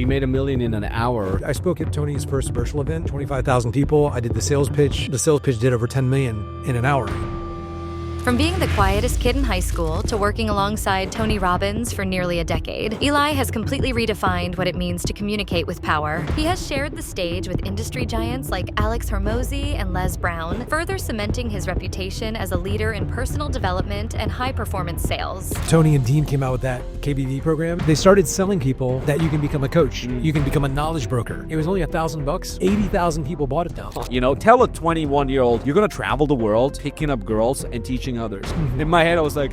made $1 million in an hour. I spoke at Tony's first virtual event, 25,000 people. I did the sales pitch. The sales pitch did over 10 million in an hour. From being the quietest kid in high school to working alongside Tony Robbins for nearly a decade, Eli has completely redefined what it means to communicate with power. He has shared the stage with industry giants like Alex Hormozi and Les Brown, further cementing his reputation as a leader in personal development and high-performance sales. Tony and Dean came out with that KBV program. They started selling people that you can become a coach. You can become a knowledge broker. It was only $1,000. 80,000 people bought it now. You know, tell a 21-year-old, you're going to travel the world, picking up girls and teaching others. In my head, I was like,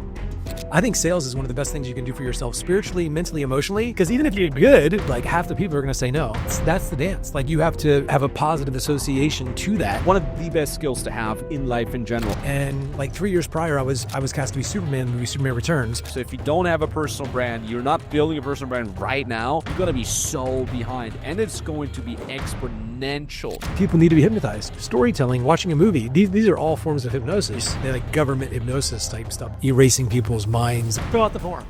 I think sales is one of the best things you can do for yourself spiritually, mentally, emotionally, because even if you're good, like half the people are going to say no. That's the dance. Like you have to have a positive association to that. one of the best skills to have in life in general. And like 3 years prior, I was cast to be Superman in the movie Superman Returns. So if you don't have a personal brand, you're not building a personal brand right now, you're going to be so behind. And it's going to be exponential. People need to be hypnotized. Storytelling, watching a movie, these are all forms of hypnosis. They're like government hypnosis type stuff. Erasing people's minds. Fill out the form.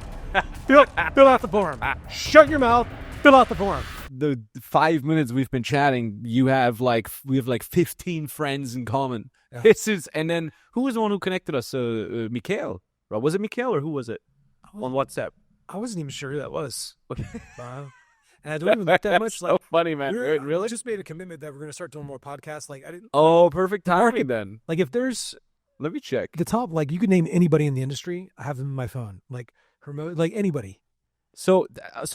Fill out the form. Shut your mouth. Fill out the form. The 5 minutes we've been chatting, we have like 15 friends in common. Yeah. And then who was the one who connected us? Mikhail. Was it Mikhail or who was it on WhatsApp? I wasn't even sure who that was. And I don't even look that much. So like, funny, man. Really? We just made a commitment that we're going to start doing more podcasts. Like I didn't. Oh, perfect timing then. Like if there's, let me check the top. Like you could name anybody in the industry. I have them in my phone. Like like anybody. So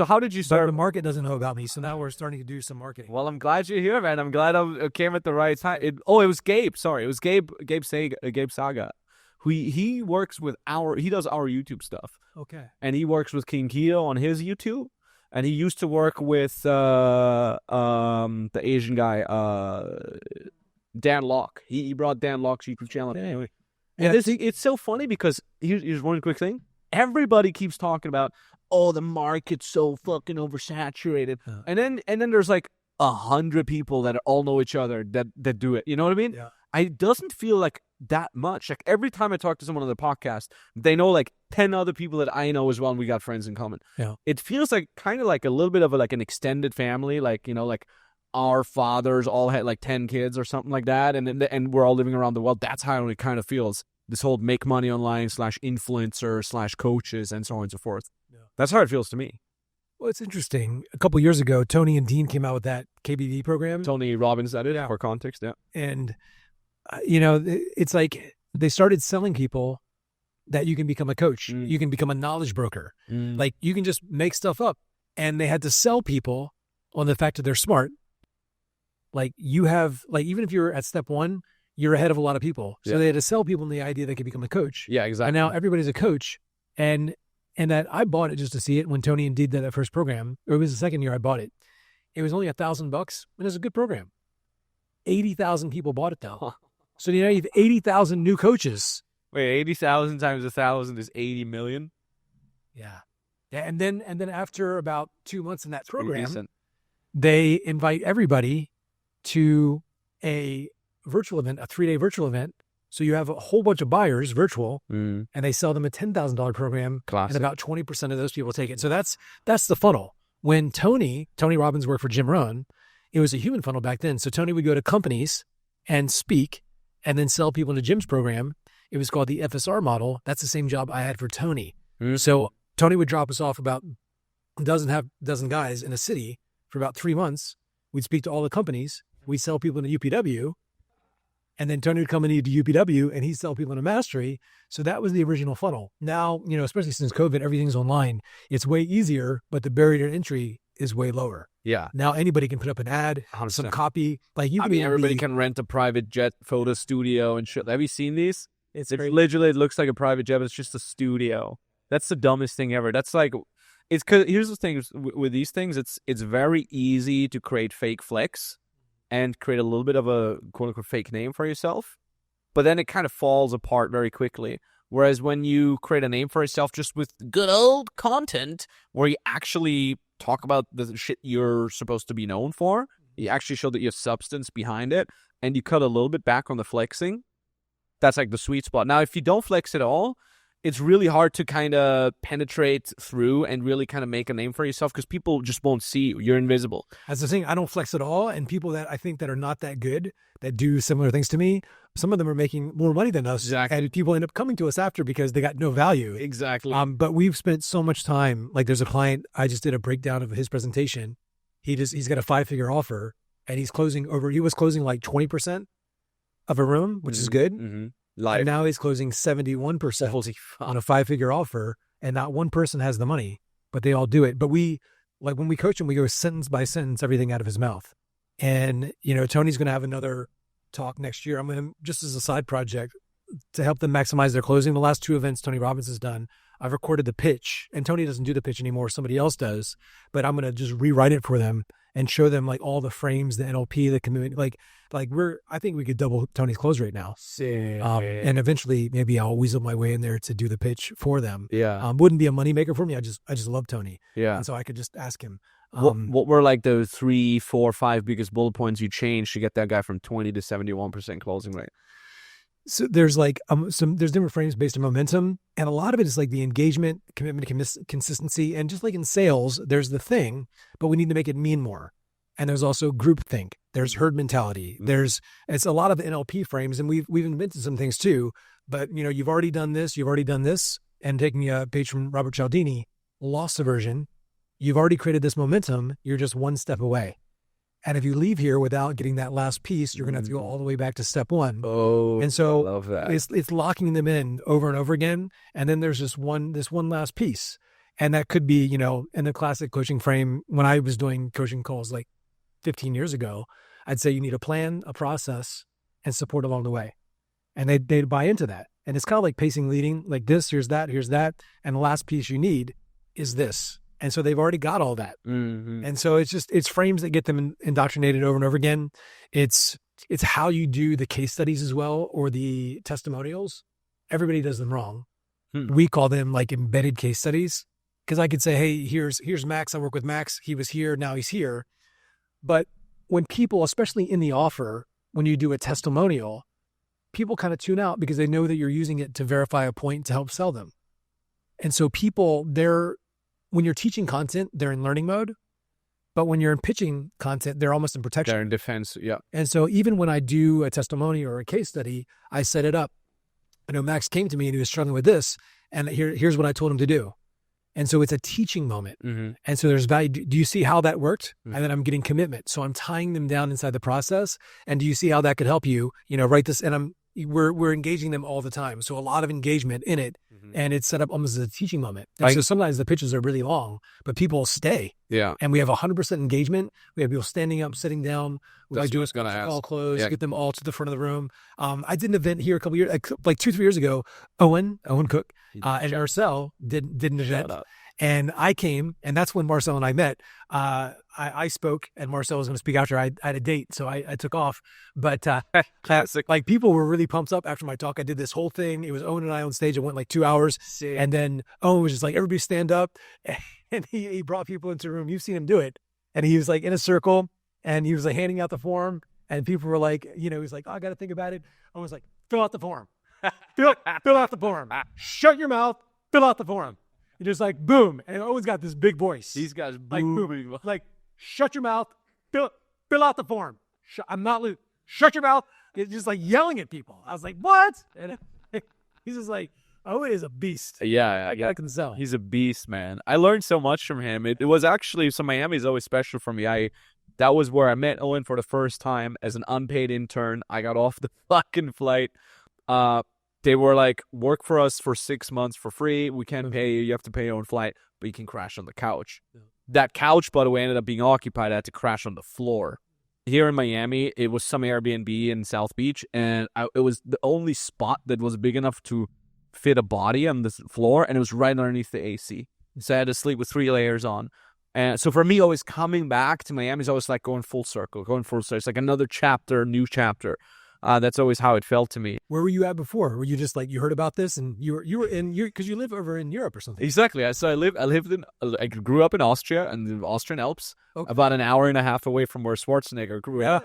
how did you start? But the market doesn't know about me, so now we're starting to do some marketing. Well, I'm glad you're here, man. I'm glad I came at the right time. It was Gabe. Sorry, it was Gabe Saga. He works with he does our YouTube stuff. Okay. And he works with King Keto on his YouTube. And he used to work with the Asian guy, Dan Locke. He brought Dan Locke's YouTube channel. Anyway, and it's so funny because here's one quick thing. Everybody keeps talking about, oh, the market's so fucking oversaturated, and then there's like 100 people that all know each other that do it. You know what I mean? Yeah. It doesn't feel like that much. Like every time I talk to someone on the podcast, they know like 10 other people that I know as well, and we got friends in common. Yeah. It feels like kind of like a little bit of like an extended family, like, you know, like our fathers all had like 10 kids or something like that, and we're all living around the world. That's how it kind of feels. This whole make money online /influencer /coaches and so on and so forth. Yeah. That's how it feels to me. Well, it's interesting. A couple of years ago, Tony and Dean came out with that KBV program. Tony Robbins did it, for context, yeah. And, it's like they started selling people that you can become a coach. You can become a knowledge broker. Like you can just make stuff up. And they had to sell people on the fact that they're smart. Like you have, like even if you're at step one, you're ahead of a lot of people. So they had to sell people on the idea they could become a coach. Yeah, exactly. And now everybody's a coach. And that I bought it just to see it when Tony and Dean did that first program. Or it was the second year I bought it. It was only $1,000 and it was a good program. 80,000 people bought it though. So you have 80,000 new coaches. Wait, 80,000 times 1,000 is 80 million? Yeah. And then after about 2 months in that program, they invite everybody to a virtual event, a 3-day virtual event. So you have a whole bunch of buyers virtual, and they sell them a $10,000 program. Classic. And about 20% of those people take it. So that's the funnel. When Tony Robbins worked for Jim Rohn, it was a human funnel back then. So Tony would go to companies and speak and then sell people into Jim's program. It was called the FSR model. That's the same job I had for Tony. So Tony would drop us off about a dozen guys in a city for about 3 months. We'd speak to all the companies. We'd sell people into UPW. And then Tony would come into UPW and he'd sell people into Mastery. So that was the original funnel. Now, especially since COVID, everything's online. It's way easier, but the barrier to entry is way lower. Yeah. Now anybody can put up an ad, 100%. Some copy. Like everybody can rent a private jet photo studio and shit. Have you seen these? It's literally, it looks like a private jet, but it's just a studio. That's the dumbest thing ever. That's like, it's because here's the thing with these things, it's very easy to create fake flex and create a little bit of a quote unquote fake name for yourself, but then it kind of falls apart very quickly. Whereas when you create a name for yourself just with good old content where you actually talk about the shit you're supposed to be known for, you actually show that you have substance behind it, and you cut a little bit back on the flexing, that's like the sweet spot. Now, if you don't flex at all, it's really hard to kind of penetrate through and really kind of make a name for yourself because people just won't see you. You're invisible. That's the thing. I don't flex at all. And people that I think that are not that good, that do similar things to me, some of them are making more money than us. Exactly. And people end up coming to us after because they got no value. Exactly. But we've spent so much time. Like there's a client, I just did a breakdown of his presentation. He's got a 5-figure offer and he was closing like 20% of a room, which is good. Mm-hmm. And now he's closing 71% on a 5-figure offer, and not one person has the money, but they all do it. But when we coach him, we go sentence by sentence, everything out of his mouth. And, Tony's going to have another talk next year. I'm going to, just as a side project, to help them maximize their closing. The last 2 events Tony Robbins has done, I've recorded the pitch, and Tony doesn't do the pitch anymore. Somebody else does, but I'm going to just rewrite it for them and show them like all the frames, the NLP, the community, I think we could double Tony's close rate now. And eventually maybe I'll weasel my way in there to do the pitch for them. Yeah. Wouldn't be a moneymaker for me. I just love Tony. Yeah. And so I could just ask him. What were like the 3, 4, 5 biggest bullet points you changed to get that guy from 20 to 71% closing rate? So there's there's different frames based on momentum. And a lot of it is like the engagement, commitment, consistency. And just like in sales, there's the thing, but we need to make it mean more. And there's also groupthink. There's herd mentality. It's a lot of NLP frames, and we've invented some things too. But you've already done this. And taking a page from Robert Cialdini, loss aversion. You've already created this momentum. You're just one step away. And if you leave here without getting that last piece, you're going to have to go all the way back to step 1. Oh, and so I love that. It's locking them in over and over again. And then there's this one last piece. And that could be, in the classic coaching frame, when I was doing coaching calls like 15 years ago, I'd say you need a plan, a process, and support along the way. And they'd buy into that. And it's kind of like pacing, leading, like this, here's that. And the last piece you need is this. And so they've already got all that. Mm-hmm. And so it's frames that get them indoctrinated over and over again. It's how you do the case studies as well, or the testimonials. Everybody does them wrong. We call them like embedded case studies. Because I could say, hey, here's Max. I work with Max. He was here. Now he's here. But when people, especially in the offer, when you do a testimonial, people kind of tune out because they know that you're using it to verify a point to help sell them. And so people, when you're teaching content, they're in learning mode. But when you're in pitching content, they're almost in protection. They're in defense, yeah. And so even when I do a testimony or a case study, I set it up. I know Max came to me and he was struggling with this, and here's what I told him to do. And so it's a teaching moment. Mm-hmm. And so there's value. Do you see how that worked? Mm-hmm. And then I'm getting commitment. So I'm tying them down inside the process. And do you see how that could help you, write this? And we're engaging them all the time. So a lot of engagement in it. Mm-hmm. And it's set up almost as a teaching moment. And so sometimes the pitches are really long, but people stay. Yeah. And we have 100% engagement. We have people standing up, sitting down. We do it all close, get them all to the front of the room. I did an event here a couple years, like 2-3 years ago. Owen Cook, and Marcel did an event. And I came, and that's when Marcel and I met. I spoke, and Marcel was going to speak after. I had a date, so I took off. But classic. Like people were really pumped up after my talk. I did this whole thing. It was Owen and I on stage. It went like 2 hours. Sick. And then Owen was just like, everybody stand up. And he brought people into the room. You've seen him do it. And he was like in a circle, and he was like handing out the form. And people were like, he was like, oh, I got to think about it. Owen was like, fill out the form. fill out the form. Shut your mouth. Fill out the form. You're just like, boom. And Owen's got this big voice. These guys boom. Like, shut your mouth. Fill out the form. I'm not losing. Shut your mouth. It's just like yelling at people. I was like, what? And he's just like, Owen is a beast. Yeah. I can tell. He's a beast, man. I learned so much from him. It was actually, so Miami is always special for me. That was where I met Owen for the first time as an unpaid intern. I got off the fucking flight. They were like, work for us for 6 months for free. We can't pay you. You have to pay your own flight, but you can crash on the couch. Yeah. That couch, by the way, ended up being occupied. I had to crash on the floor. Here in Miami, it was some Airbnb in South Beach, and it was the only spot that was big enough to fit a body on the floor, and it was right underneath the AC. So I had to sleep with 3 layers on. And so for me, always coming back to Miami is always like going full circle. It's like another chapter, new chapter. That's always how it felt to me. Where were you at before? Were you just like, you heard about this and you were in, because you live over in Europe or something? Exactly. So I grew up in Austria and the Austrian Alps, about an hour and a half away from where Schwarzenegger grew up.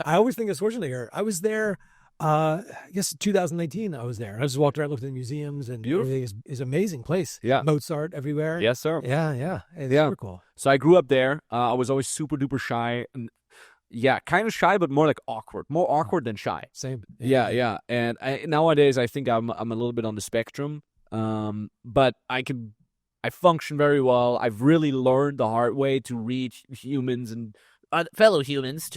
I always think of Schwarzenegger. I was there I guess 2019 I was there. I just walked around, looked at the museums, and Beautiful. everything is amazing place. Yeah. Mozart everywhere. Yes, sir. Yeah. It's Yeah. super cool. So I grew up there. I was always super duper shy. And yeah, kind of shy, but more like awkward. More awkward than shy. Same. Yeah. And nowadays, I think I'm a little bit on the spectrum. But I function very well. I've really learned the hard way to read humans and fellow humans,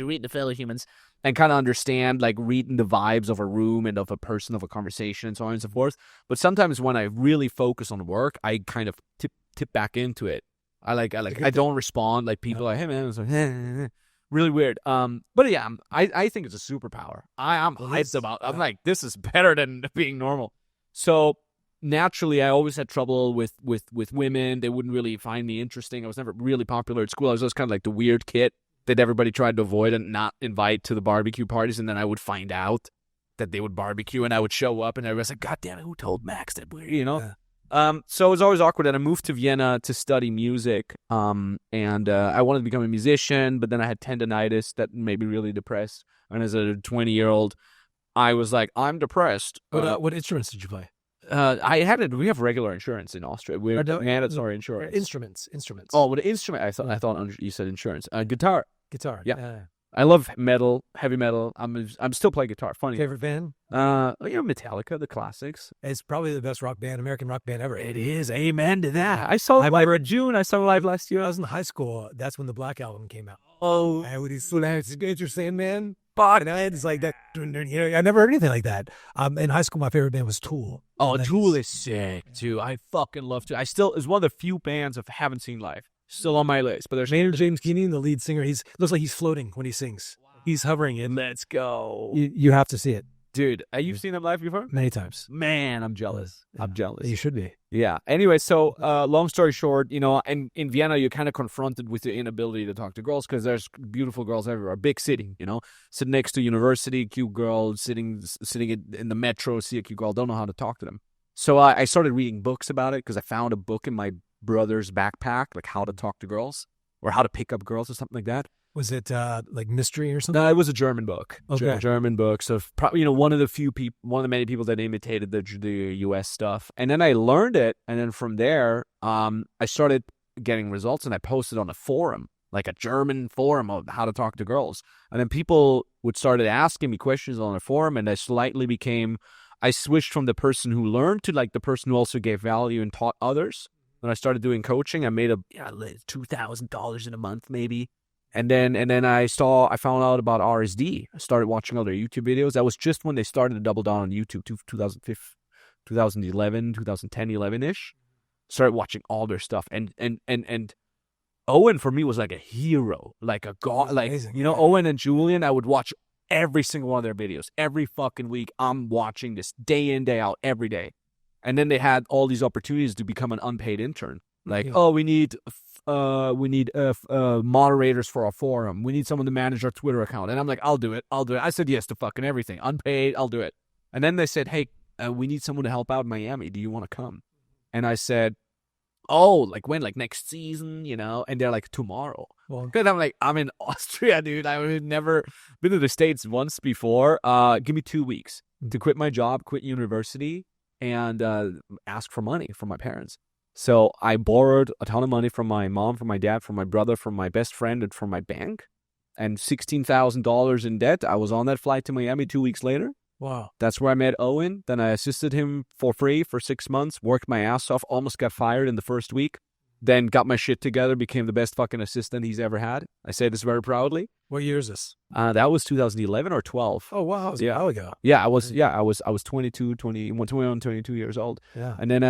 and kind of understand, like, reading the vibes of a room and of a person, of a conversation, and so on and so forth. But sometimes when I really focus on work, I kind of tip back into it. I don't respond like people like, hey man, it's like, really weird. But yeah, I think it's a superpower. I'm hyped about. I'm like, this is better than being normal. So naturally, I always had trouble with women. They wouldn't really find me interesting. I was never really popular at school. I was just kind of like the weird kid that everybody tried to avoid and not invite to the barbecue parties. And then I would find out that they would barbecue, and I would show up, and everybody's like, God damn it, who told Max that we're, So it was always awkward. And I moved to Vienna to study music. And I wanted to become a musician, but then I had tendonitis that made me really depressed. And as a 20-year-old, I was like, I'm depressed. What instruments did you play? We have regular insurance in Austria. We're mandatory insurance. Instruments. Oh, what an instrument? I thought you said insurance. Guitar. Yeah. I love metal, heavy metal. I'm still playing guitar. Funny. Favorite band? Metallica, the classics. It's probably the best American rock band ever. It is. Amen to that. I saw them live in June. I saw them live last year. I was in high school. That's when the Black Album came out. Oh. And with these you're saying, man, but it's like that. I never heard anything like that. In high school, my favorite band was Tool. Oh, Tool is sick too. I fucking love Tool. It's one of the few bands I haven't seen live. Still on my list, but there's Maynard James Keenan, the lead singer. Looks like he's floating when he sings. Wow. He's hovering in. Let's go. You have to see it. Dude, you've seen them live before? Many times. Man, I'm jealous. Yeah. I'm jealous. You should be. Yeah. Anyway, so long story short, and in Vienna, you're kind of confronted with the inability to talk to girls because there's beautiful girls everywhere. Big city, sitting next to university, cute girl, sitting in the metro, see a cute girl, don't know how to talk to them. So I started reading books about it because I found a book in my brother's backpack, like how to talk to girls or how to pick up girls or something like that. Was it like mystery or something? No, it was a German book. Okay. German book. So probably one of the many people that imitated the U.S. stuff. And then I learned it, and then from there, I started getting results, and I posted on a forum, like a German forum of how to talk to girls. And then people started asking me questions on the forum, and I switched from the person who learned to like the person who also gave value and taught others. When I started doing coaching, I made $2,000 in a month maybe. And then I found out about RSD. I started watching other YouTube videos. That was just when they started to double down on YouTube, 2011, 11-ish. Started watching all their stuff. And Owen for me was like a hero, like a god. Like, Owen and Julian, I would watch every single one of their videos. Every fucking week, I'm watching this day in, day out, every day. And then they had all these opportunities to become an unpaid intern. Like, we need moderators for our forum. We need someone to manage our Twitter account. And I'm like, I'll do it. I said yes to fucking everything. Unpaid, I'll do it. And then they said, hey, we need someone to help out in Miami. Do you want to come? And I said, oh, like when? Like next season, And they're like, tomorrow. Well, because I'm like, I'm in Austria, dude. I've never been to the States once before. Give me 2 weeks to quit my job, quit university, and ask for money from my parents. So I borrowed a ton of money from my mom, from my dad, from my brother, from my best friend, and from my bank. And $16,000 in debt. I was on that flight to Miami 2 weeks later. Wow. That's where I met Owen. Then I assisted him for free for 6 months, worked my ass off, almost got fired in the first week. Then got my shit together, became the best fucking assistant he's ever had. I say this very proudly. What year is this? That was 2011 or 12. Oh, wow. That was a while ago. Yeah, I was 21, 22 years old. Yeah. And then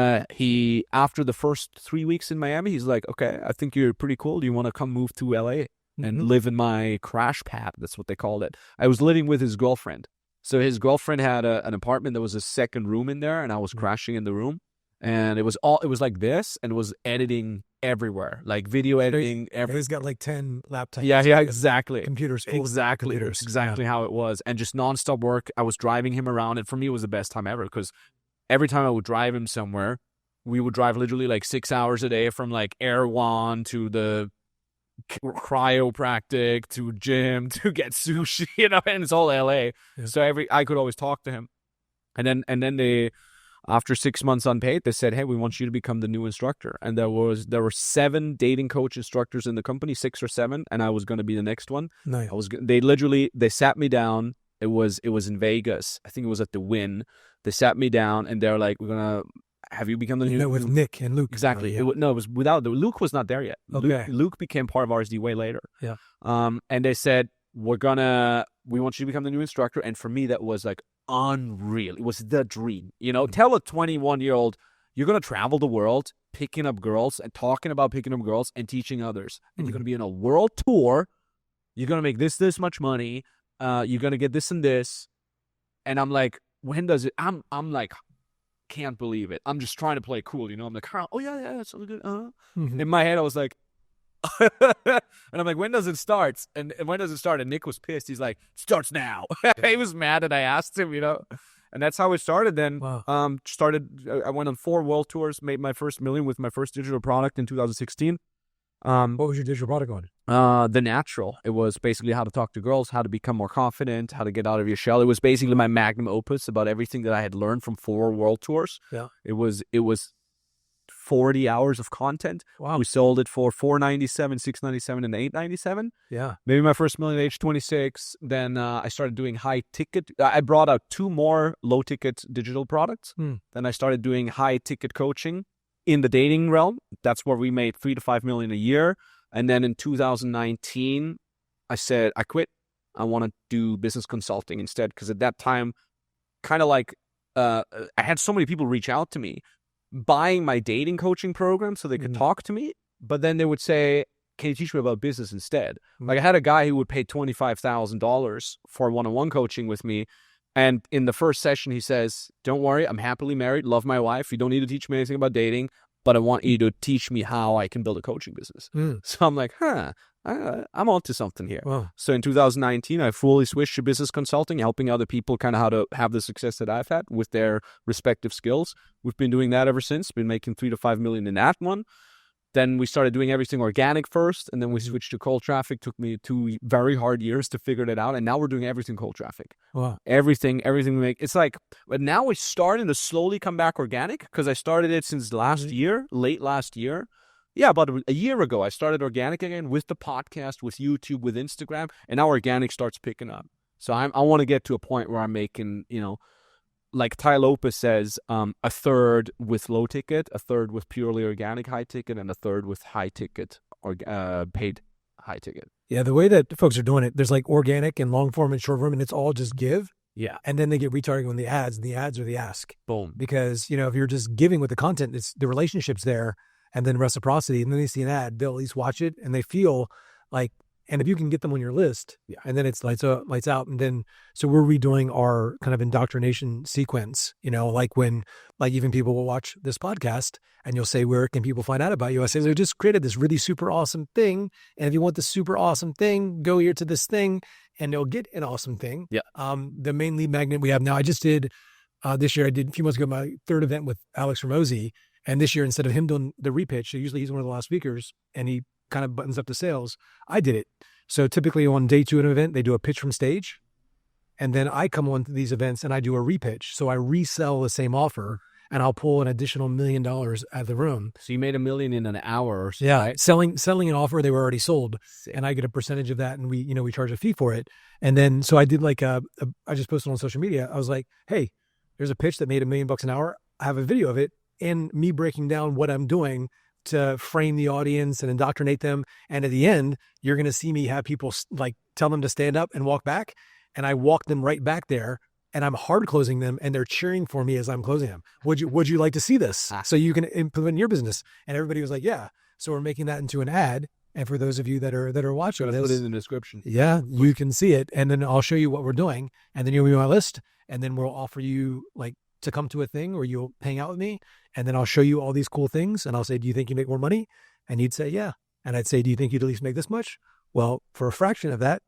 after the first 3 weeks in Miami, he's like, okay, I think you're pretty cool. Do you want to come move to LA and live in my crash pad? That's what they called it. I was living with his girlfriend. So his girlfriend had an apartment that was a second room in there, and I was crashing in the room. And it was like this, and it was editing everywhere, like video editing. He's got like 10 laptops. Yeah, exactly. Computers. Exactly. Computers. Exactly how it was. And just nonstop work. I was driving him around, and for me, it was the best time ever because every time I would drive him somewhere, we would drive literally like 6 hours a day from like Erewhon to the chiropractic to gym to get sushi, and it's all LA. Yeah. So I could always talk to him. And then they, after 6 months unpaid, they said, hey, we want you to become the new instructor. And there were 7 dating coach instructors in the company, 6 or 7, and I was going to be the next one. Nice. They sat me down. It was in Vegas. I think it was at the Wynn. They sat me down and they're like, we're going to have you become the new... with Nick and Luke. Exactly. Yeah. It was without... Luke was not there yet. Okay. Luke became part of RSD way later. Yeah. And they said, we want you to become the new instructor. And for me, that was like unreal. It was the dream. Tell a 21-year-old, you're going to travel the world picking up girls and talking about picking up girls and teaching others. And you're going to be on a world tour. You're going to make this much money. You're going to get this and this. And I'm like, when does it... I'm like, can't believe it. I'm just trying to play cool. I'm like, oh, yeah, that's all good. In my head, I was like... and I'm like, when does it start? And when does it start? And Nick was pissed. He's like, starts now. He was mad that I asked him, And that's how it started then. Wow. I went on 4 world tours, made my first $1 million with my first digital product in 2016. What was your digital product on? The Natural. It was basically how to talk to girls, how to become more confident, how to get out of your shell. It was basically my magnum opus about everything that I had learned from 4 world tours. Yeah. It was 40 hours of content. Wow. We sold it for $497, $697, and $897. Yeah. Maybe my first $1 million at age 26. Then I started doing high ticket. I brought out 2 more low ticket digital products. Then I started doing high ticket coaching in the dating realm. That's where we made $3 to $5 million a year. And then in 2019, I said, I quit. I want to do business consulting instead. Because at that time, kind of like I had so many people reach out to me buying my dating coaching program so they could talk to me, but then they would say, can you teach me about business instead? Like I had a guy who would pay $25,000 for one-on-one coaching with me, and in the first session he says, don't worry, I'm happily married, love my wife, you don't need to teach me anything about dating, but I want you to teach me how I can build a coaching business. So I'm like, I'm onto something here. Wow. So in 2019, I fully switched to business consulting, helping other people kind of how to have the success that I've had with their respective skills. We've been doing that ever since, been making $3 to $5 million in that one. Then we started doing everything organic first, and then we switched to cold traffic. Took me 2 very hard years to figure that out, and now we're doing everything cold traffic. Wow. Everything we make. It's like, but now we're starting to slowly come back organic because I started it since late last year. Yeah, about a year ago, I started organic again with the podcast, with YouTube, with Instagram, and now organic starts picking up. So I want to get to a point where I'm making, like Ty Lopez says, a third with low ticket, a third with purely organic high ticket, and a third with high ticket or paid high ticket. Yeah, the way that folks are doing it, there's like organic and long form and short form, and it's all just give. Yeah. And then they get retargeted on the ads, and the ads are the ask. Boom. Because, if you're just giving with the content, it's the relationship's there, and then reciprocity, and then they see an ad, they'll at least watch it, and they feel like, and if you can get them on your list, and then it's lights out, and then, so we're redoing our kind of indoctrination sequence, like when, like even people will watch this podcast, and you'll say, where can people find out about you? I say, they just created this really super awesome thing, and if you want the super awesome thing, go here to this thing, and they'll get an awesome thing. Yeah. The main lead magnet we have now, I just did, this year, I did a few months ago, my 3rd event with Alex Ramosi. And this year, instead of him doing the repitch, so usually he's one of the last speakers and he kind of buttons up the sales. I did it. So typically on day 2 of an event, they do a pitch from stage. And then I come on to these events and I do a repitch. So I resell the same offer and I'll pull an additional $1 million out of the room. So you made $1 million in an hour or so. Yeah. Right? Selling an offer they were already sold. Sick. And I get a percentage of that. And we charge a fee for it. And then, so I did like I just posted on social media. I was like, hey, there's a pitch that made $1 million an hour. I have a video of it. And me breaking down what I'm doing to frame the audience and indoctrinate them. And at the end, you're going to see me have people like tell them to stand up and walk back. And I walk them right back there and I'm hard closing them and they're cheering for me as I'm closing them. Would you like to see this so you can implement in your business? And everybody was like, yeah. So we're making that into an ad. And for those of you that are watching this, put it in the description. Yeah, you can see it. And then I'll show you what we're doing. And then you'll be on my list. And then we'll offer you like to come to a thing or you'll hang out with me. And then I'll show you all these cool things. And I'll say, do you think you make more money? And you'd say, yeah. And I'd say, do you think you'd at least make this much? Well, for a fraction of that,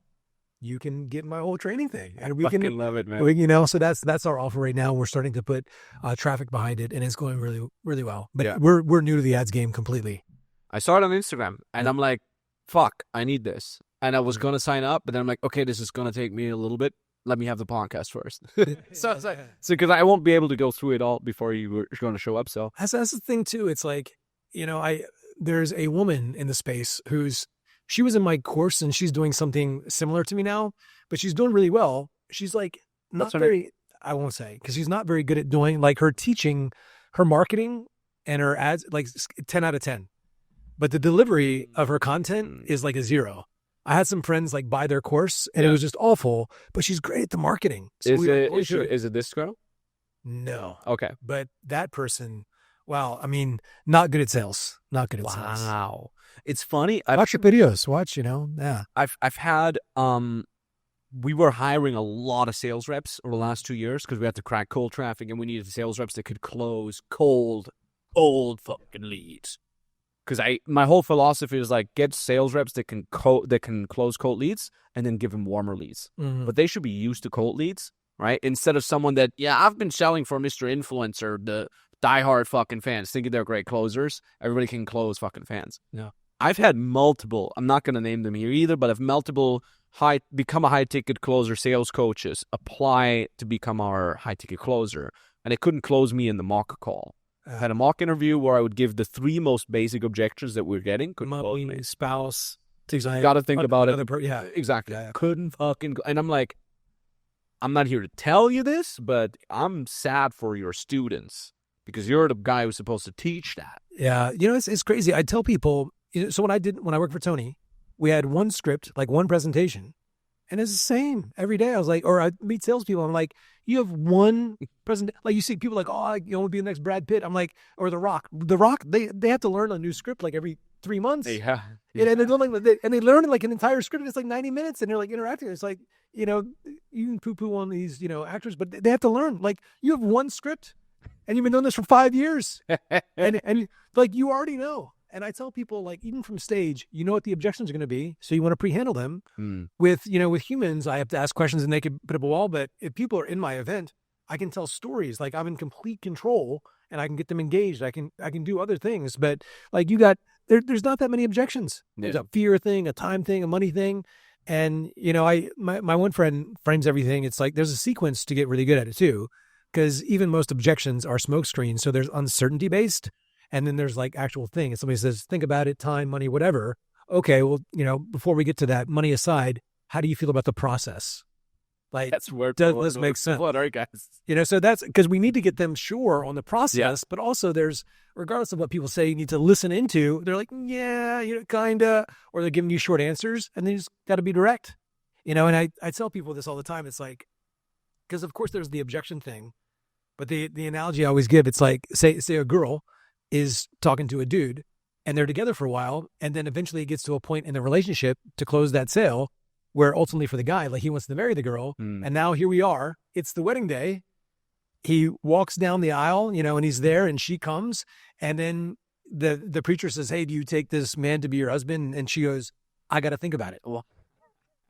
you can get my whole training thing. And we can love it, man. So that's our offer right now. We're starting to put traffic behind it and it's going really, really well. But yeah. we're new to the ads game completely. I saw it on Instagram and I'm like, fuck, I need this. And I was going to sign up, but then I'm like, okay, this is going to take me a little bit. Let me have the podcast first. so because I won't be able to go through it all before you were going to show up. So that's the thing too. It's like, there's a woman in the space she was in my course and she's doing something similar to me now, but she's doing really well. She's like not very, I won't say, because she's not very good at doing like her teaching, her marketing and her ads, like 10 out of 10. But the delivery of her content is like a 0. I had some friends like buy their course and it was just awful, but she's great at the marketing. So is it this girl? No. Okay. But that person, wow, I mean, not good at sales. Not good at sales. Wow. It's funny. Watch your videos. Watch, yeah. I've had, we were hiring a lot of sales reps over the last 2 years because we had to crack cold traffic and we needed sales reps that could close cold, old fucking leads. Because my whole philosophy is like get sales reps that can close cold leads and then give them warmer leads. Mm-hmm. But they should be used to cold leads, right? Instead of someone that, I've been selling for Mr. Influencer, the diehard fucking fans, thinking they're great closers. Everybody can close fucking fans. Yeah. I've had multiple, I'm not going to name them here either, but I've multiple become a high-ticket closer sales coaches apply to become our high-ticket closer. And they couldn't close me in the mock call. I had a mock interview where I would give the 3 most basic objections that we're getting. Money, spouse. Got to think about it. Yeah, exactly. Yeah. Couldn't fucking. And I'm like, I'm not here to tell you this, but I'm sad for your students because you're the guy who's supposed to teach that. Yeah, it's crazy. I tell people. So when I worked for Tony, we had one script, like one presentation. And it's the same every day. I was like, or I meet salespeople. I'm like, you have one presentation. Like you see people like, oh, you want to be the next Brad Pitt. I'm like, or The Rock. The Rock, they have to learn a new script like every 3 months. Yeah. And they learn like an entire script. And it's like 90 minutes and they're like interacting. It's like, you can poo-poo on these, actors, but they have to learn. Like you have one script and you've been doing this for 5 years. and like you already know. And I tell people, like, even from stage, you know what the objections are going to be, so you want to pre-handle them. With humans, I have to ask questions and they could put up a wall. But if people are in my event, I can tell stories. Like, I'm in complete control and I can get them engaged. I can do other things. But, like, there's not that many objections. Yeah. There's a fear thing, a time thing, a money thing. And, my one friend frames everything. It's like there's a sequence to get really good at it, too. Because even most objections are smoke screens. So there's uncertainty-based. And then there's like actual thing. And somebody says, think about it, time, money, whatever. Okay, well, before we get to that, money aside, how do you feel about the process? Like, that's where does this make sense? What are you guys? So that's because we need to get them sure on the process, but also there's, regardless of what people say, you need to listen into. They're like, yeah, kinda, or they're giving you short answers, and they just got to be direct. And I tell people this all the time. It's like, because of course there's the objection thing, but the analogy I always give, it's like, say a girl is talking to a dude and they're together for a while. And then eventually it gets to a point in the relationship to close that sale where ultimately for the guy, like he wants to marry the girl. And now here we are, it's the wedding day. He walks down the aisle, and he's there and she comes. And then the preacher says, hey, do you take this man to be your husband? And she goes, I got to think about it.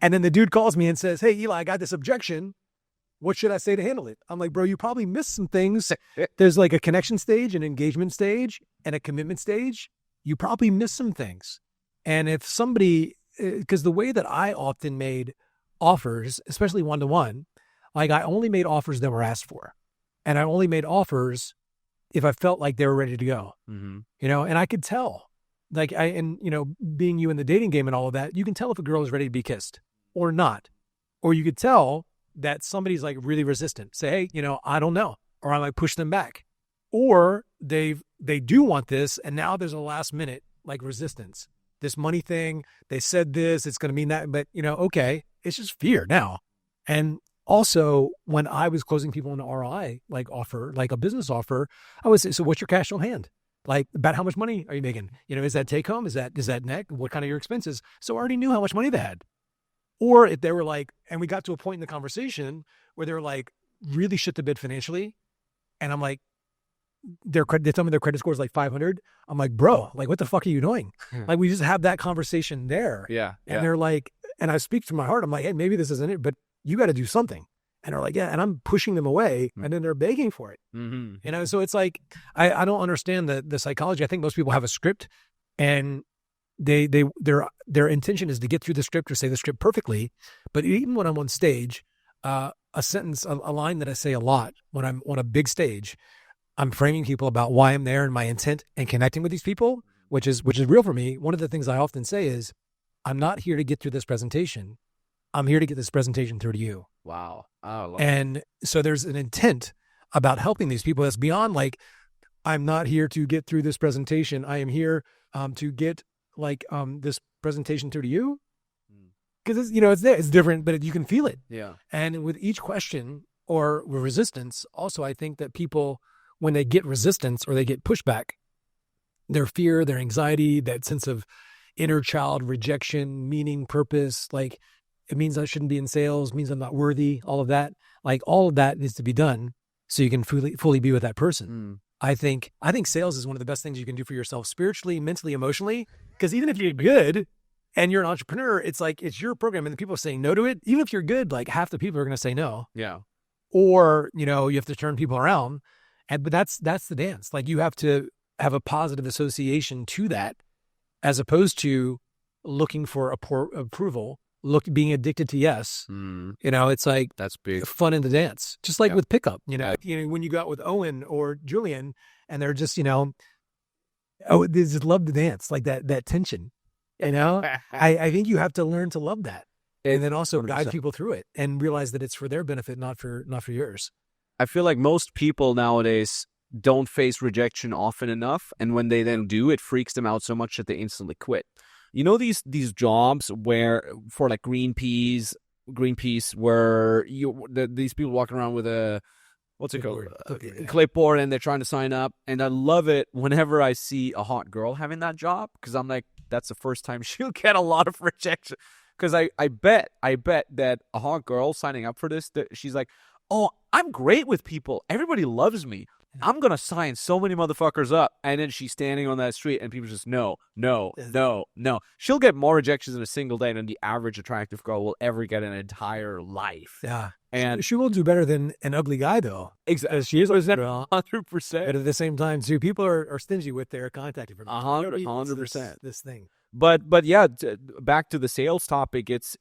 And then the dude calls me and says, hey, Eli, I got this objection. What should I say to handle it? I'm like, bro, you probably missed some things. There's like a connection stage, an engagement stage, and a commitment stage. You probably missed some things. And if somebody, because the way that I often made offers, especially one-to-one, like I only made offers that were asked for. And I only made offers if I felt like they were ready to go. Mm-hmm. And I could tell, like being you in the dating game and all of that, you can tell if a girl is ready to be kissed or not. Or you could tell that somebody's like really resistant. Say, hey, I don't know. Or I might push them back. Or they do want this, and now there's a last minute like resistance. This money thing, they said this, it's going to mean that, but okay, it's just fear now. And also when I was closing people on an ROI, like offer, like a business offer, I would say, so what's your cash on hand? Like about how much money are you making? Is that take home? Is that net? What kind of your expenses? So I already knew how much money they had. Or if they were like, and we got to a point in the conversation where they were like really shit the bed financially. And I'm like, they tell me their credit score is like 500. I'm like, bro, like what the fuck are you doing? Like we just have that conversation there. Yeah. And they're like, and I speak to my heart. I'm like, hey, maybe this isn't it, but you got to do something. And they're like, yeah. And I'm pushing them away and then they're begging for it. Mm-hmm. So it's like, I don't understand the psychology. I think most people have a script and their intention is to get through the script or say the script perfectly. But even when I'm on stage, a sentence, a line that I say a lot when I'm on a big stage, I'm framing people about why I'm there and my intent and connecting with these people, which is real for me. One of the things I often say is, I'm not here to get through this presentation. I'm here to get this presentation through to you. Wow. I love And so there's an intent about helping these people that's beyond like, I'm not here to get through this presentation. I am here to get this presentation through to you. Because it's there, it's different, but you can feel it. Yeah. And with each question or resistance, also, I think that people, when they get resistance or they get pushback, their fear, their anxiety, that sense of inner child rejection, meaning, purpose, like it means I shouldn't be in sales, means I'm not worthy, all of that, all of that needs to be done so you can fully be with that person. I think sales is one of the best things you can do for yourself spiritually, mentally, emotionally, because even if you're good and you're an entrepreneur, it's like, it's your program and the people are saying no to it. Even if you're good, like half the people are going to say no. Yeah. Or, you have to turn people around. But that's the dance. Like you have to have a positive association to that as opposed to looking for approval, being addicted to yes. It's like that's big fun in the dance, just like with pickup, when you go out with Owen or Julian and they're just, they just love to dance, like that tension, I think you have to learn to love that and then also 100%. Guide people through it and realize that it's for their benefit, not for yours. I feel like most people nowadays don't face rejection often enough. And when they then do, it freaks them out so much that they instantly quit. These jobs where for like Greenpeace, where these people walking around with a, what's it called? Clipboard, and they're trying to sign up. And I love it whenever I see a hot girl having that job, because I'm like, that's the first time she'll get a lot of rejection. Because I bet that a hot girl signing up for this, that she's like, oh, I'm great with people. Everybody loves me. I'm going to sign so many motherfuckers up. And then she's standing on that street and people just, no. She'll get more rejections in a single day than the average attractive girl will ever get in an entire life. Yeah. And she will do better than an ugly guy, though. Exactly. She is 100%. But at the same time, too, people are stingy with their contact information. 100%. This thing. But yeah, back to the sales topic, it's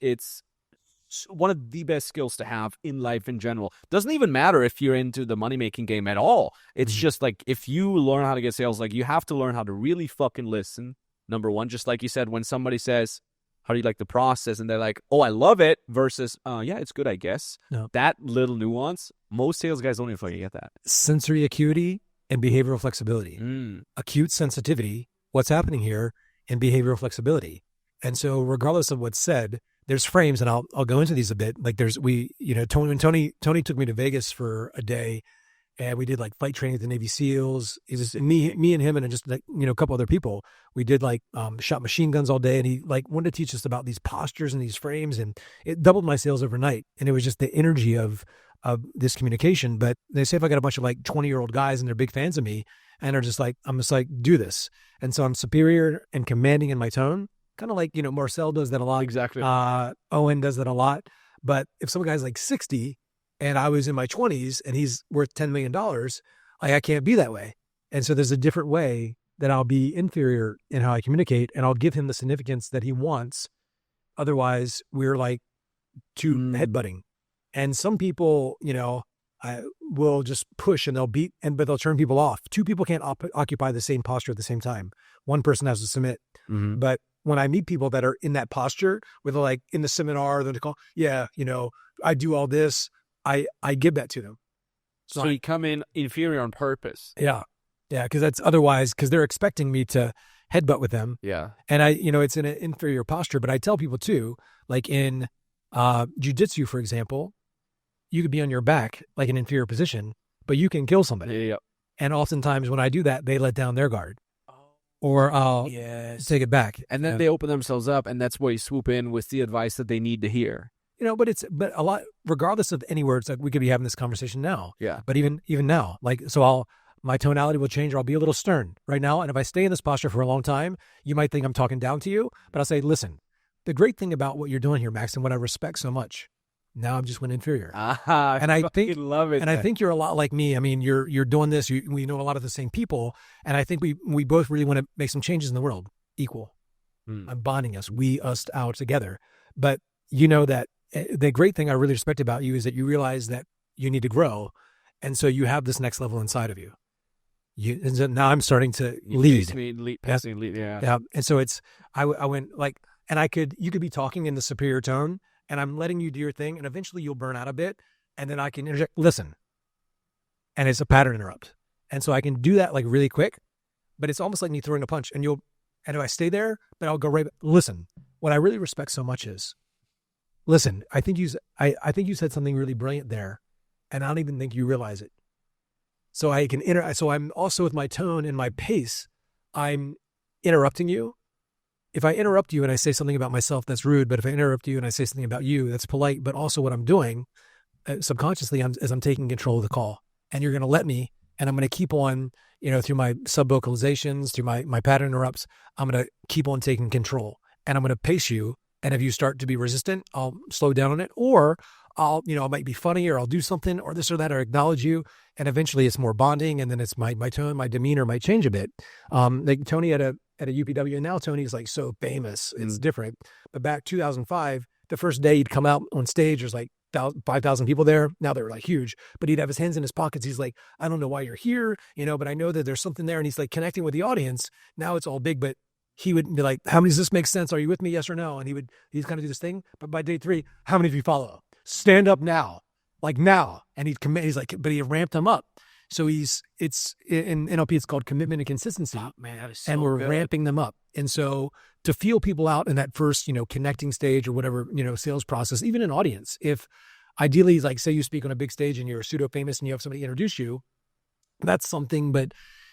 one of the best skills to have in life in general. Doesn't even matter if you're into the money-making game at all. It's just like, if you learn how to get sales, like you have to learn how to really fucking listen. Number one, just like you said, when somebody says, how do you like the process? And they're like, oh, I love it, versus, yeah, it's good, I guess. No. That little nuance, most sales guys don't even fucking get that. Sensory acuity and behavioral flexibility. Acute sensitivity, what's happening here, and behavioral flexibility. And so regardless of what's said, there's frames, and I'll go into these a bit. Like Tony took me to Vegas for a day, and we did like flight training with the Navy SEALs. It's just me and him, and just like, a couple other people. We did like shot machine guns all day, and he like wanted to teach us about these postures and these frames, and it doubled my sales overnight. And it was just the energy of this communication. But they say if I got a bunch of like 20-year-old guys and they're big fans of me, and are just like, I'm just like, do this. And so I'm superior and commanding in my tone. Kind of like, Marcel does that a lot. Exactly. Owen does that a lot. But if some guy's like 60 and I was in my 20s and he's worth $10 million, I can't be that way. And so there's a different way that I'll be inferior in how I communicate, and I'll give him the significance that he wants. Otherwise, we're like two headbutting. And some people, will just push and but they'll turn people off. Two people can't occupy the same posture at the same time. One person has to submit. But when I meet people that are in that posture, where they're like in the seminar, they're call, I do all this, I give that to them. So you come in inferior on purpose. Yeah. Yeah. Cause that's otherwise, cause they're expecting me to headbutt with them. Yeah. And it's in an inferior posture, but I tell people too, like in jiu-jitsu, for example, you could be on your back, like an inferior position, but you can kill somebody. Yeah. And oftentimes when I do that, they let down their guard. Or I'll take it back. And then they open themselves up, and that's where you swoop in with the advice that they need to hear. But a lot, regardless of any words, like we could be having this conversation now. Yeah. But even now, like, so my tonality will change, or I'll be a little stern right now. And if I stay in this posture for a long time, you might think I'm talking down to you, but I'll say, listen, the great thing about what you're doing here, Max, and what I respect so much, now I'm just went inferior. And I think love it. And I think you're a lot like me. I mean, you're doing this. We know a lot of the same people, and I think we both really want to make some changes in the world. Equal. I'm bonding us, us out together. But you know that the great thing I really respect about you is that you realize that you need to grow. And so you have this next level inside of you. And so now I'm starting to lead. Passing lead, yeah. Yeah. And so I went like, and you could be talking in the superior tone and I'm letting you do your thing and eventually you'll burn out a bit and then I can interject, listen. And it's a pattern interrupt. And so I can do that like really quick, but it's almost like me throwing a punch and if I stay there, but I'll go right back. Listen, what I really respect so much is, listen, I think you said something really brilliant there and I don't even think you realize it. So I'm also with my tone and my pace, I'm interrupting you. If I interrupt you and I say something about myself, that's rude. But if I interrupt you and I say something about you, that's polite. But also what I'm doing subconsciously is I'm taking control of the call and you're going to let me, and I'm going to keep on, through my sub-vocalizations, through my pattern interrupts, I'm going to keep on taking control and I'm going to pace you. And if you start to be resistant, I'll slow down on it, or I might be funny, or I'll do something or this or that, or acknowledge you. And eventually it's more bonding. And then it's my tone, my demeanor might change a bit. Like Tony at a UPW, and now Tony's like so famous. It's different. But back 2005, the first day he'd come out on stage, there's like 5,000 people there. Now they're like huge, but he'd have his hands in his pockets. He's like, I don't know why you're here, but I know that there's something there. And he's like connecting with the audience. Now it's all big, but he would be like, how many does this make sense? Are you with me? Yes or no? And he'd kind of do this thing. But by day 3, how many of you follow? Stand up now, like now. And he'd commit. He's like, but he ramped them up. So it's in NLP, it's called commitment and consistency. Oh, man, that is so and we're good. ramping them up. And so to feel people out in that first, connecting stage or whatever, sales process, even an audience, if ideally, like say you speak on a big stage and you're pseudo famous and you have somebody introduce you, that's something. But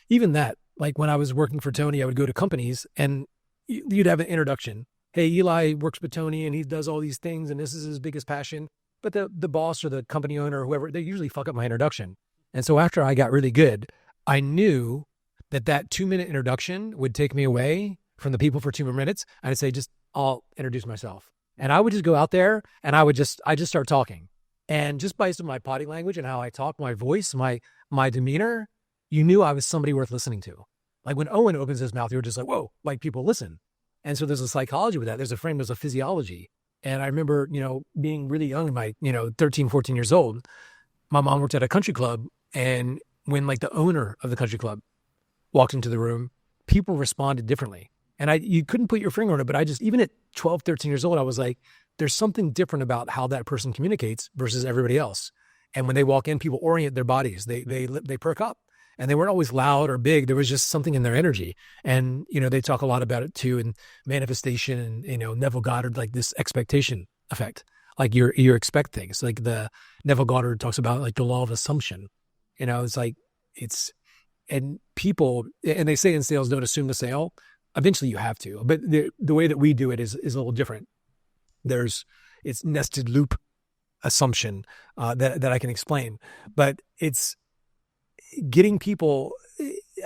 even that, like when I was working for Tony, I would go to companies and you'd have an introduction. Hey, Eli works with Tony and he does all these things and this is his biggest passion. But the boss or the company owner or whoever, they usually fuck up my introduction. And so after I got really good, I knew that 2-minute introduction would take me away from the people for 2 more minutes. And I'd say, I'll introduce myself. And I would just go out there and I just start talking. And just by my body language and how I talk, my voice, my demeanor, you knew I was somebody worth listening to. Like when Owen opens his mouth, you're just like, whoa, like people listen. And so there's a psychology with that. There's a physiology. And I remember, being really young, 13, 14 years old, my mom worked at a country club. And when like the owner of the country club walked into the room, people responded differently. And you couldn't put your finger on it, but even at 12, 13 years old, I was like, there's something different about how that person communicates versus everybody else. And when they walk in, people orient their bodies. They perk up. And they weren't always loud or big. There was just something in their energy. And, they talk a lot about it too in manifestation and, Neville Goddard, like this expectation effect. Like you expect things. Like the Neville Goddard talks about like the law of assumption. It's like, and people, and they say in sales, don't assume the sale. Eventually you have to, but the way that we do it is a little different. It's nested loop assumption that I can explain, but it's getting people.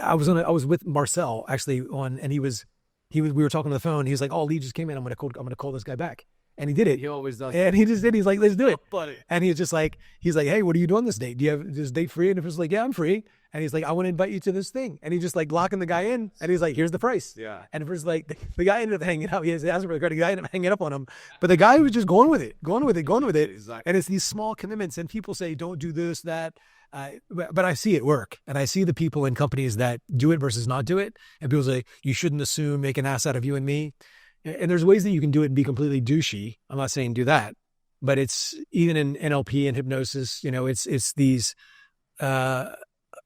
I was with Marcel actually and we were talking on the phone. He was like, oh, Lee just came in. I'm going to call this guy back. And he did it. He always does. And he just did. He's like, let's do it. Buddy. And he's like, hey, what are you doing this date? Do you have this date free? And if it's like, yeah, I'm free. And he's like, I want to invite you to this thing. And he's just like locking the guy in. And he's like, here's the price. Yeah. And if it's like, the guy ended up hanging up. He asked for the credit. The guy ended up hanging up on him. But the guy was just going with it. Exactly. And it's these small commitments. And people say, don't do this, that. But I see it work. And I see the people in companies that do it versus not do it. And people say, you shouldn't assume, make an ass out of you and me. And there's ways that you can do it and be completely douchey. I'm not saying do that, but it's even in NLP and hypnosis, it's these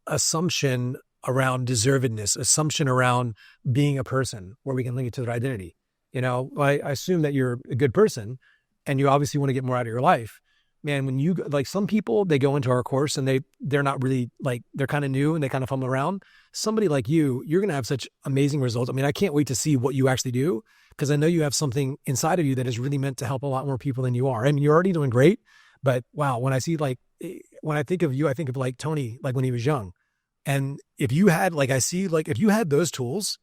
assumption around deservedness, assumption around being a person where we can link it to their identity. I assume that you're a good person and you obviously want to get more out of your life. Man, when you like some people, they go into our course and they're not really like, they're kind of new and they kind of fumble around. Somebody like you're going to have such amazing results. I mean, I can't wait to see what you actually do because I know you have something inside of you that is really meant to help a lot more people than you are. I mean, you're already doing great, but wow, when I think of you, I think of like Tony, like when he was young. And if you had, if you had those tools,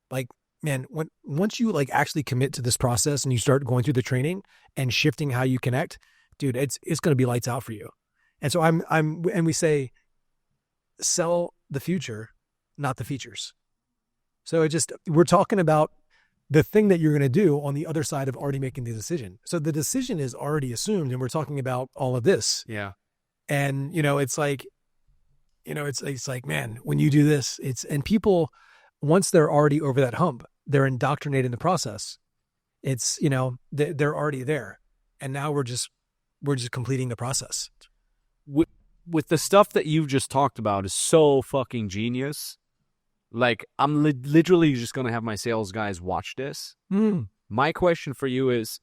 like, man, once you like actually commit to this process and you start going through the training and shifting how you connect, dude, it's going to be lights out for you. And so and we say, sell the future, not the features. So we're talking about the thing that you're going to do on the other side of already making the decision. So the decision is already assumed, and we're talking about all of this. Yeah. And, it's like, it's like, man, when you do this, and people, once they're already over that hump, they're indoctrinated in the process. It's, they're already there. And now we're just completing the process. With the stuff that you've just talked about is so fucking genius. Like, I'm literally just going to have my sales guys watch this. My question for you is,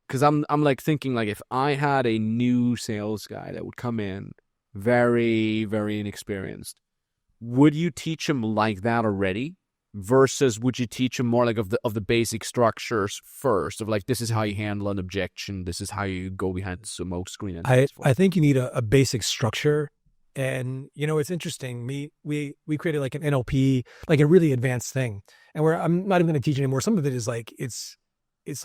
because I'm like thinking, like, if I had a new sales guy that would come in very, very inexperienced, would you teach him like that already? Versus would you teach him more like of the basic structures first, of like, this is how you handle an objection, this is how you go behind the smoke screen? And I think you need a basic structure. And, it's interesting. We created like an NLP, like a really advanced thing. And I'm not even going to teach anymore. Some of it is like, it's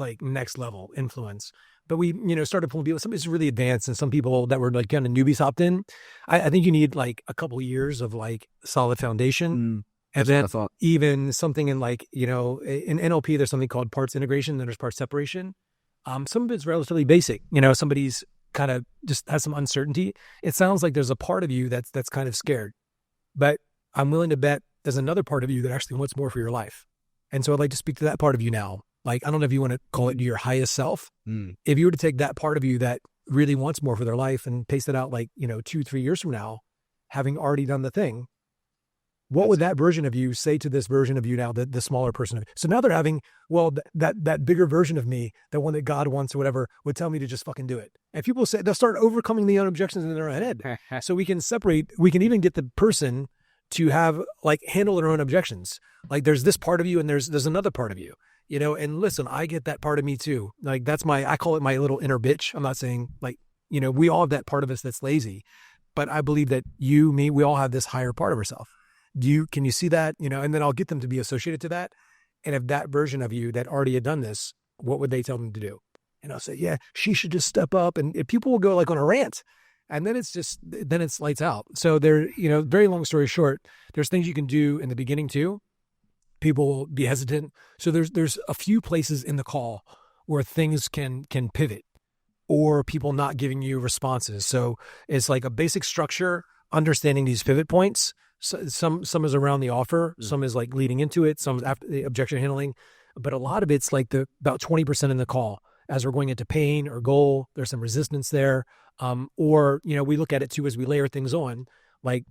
like next level influence. But we, started pulling people. Some is really advanced, and some people that were like kind of newbies hopped in. I think you need like a couple of years of like solid foundation. And then even something in like, in NLP, there's something called parts integration, then there's parts separation. Some of it's relatively basic. Somebody's kind of just has some uncertainty. It sounds like there's a part of you that's kind of scared, but I'm willing to bet there's another part of you that actually wants more for your life. And so I'd like to speak to that part of you now. Like, I don't know if you want to call it your highest self. If you were to take that part of you that really wants more for their life and pace it out like, 2-3 years from now, having already done the thing, what would that version of you say to this version of you now, the smaller person of you? So now they're having, well, that bigger version of me, the one that God wants or whatever, would tell me to just fucking do it. And people say, they'll start overcoming the objections in their own head. So we can separate, we can even get the person to have like handle their own objections. Like, there's this part of you and there's another part of you, and listen, I get that part of me too. Like, that's I call it my little inner bitch. I'm not saying like, we all have that part of us that's lazy, but I believe that you, me, we all have this higher part of ourselves. Can you see that? And then I'll get them to be associated to that. And if that version of you that already had done this, what would they tell them to do? And I'll say, yeah, she should just step up. And if people will go like on a rant, and then it's lights out. So very long story short, there's things you can do in the beginning too. People will be hesitant. So there's a few places in the call where things can pivot, or people not giving you responses. So it's like a basic structure, understanding these pivot points. So some is around the offer, some is like leading into it, some is after the objection handling, but a lot of it's like about 20% in the call as we're going into pain or goal. There's some resistance there, or we look at it too as we layer things on, like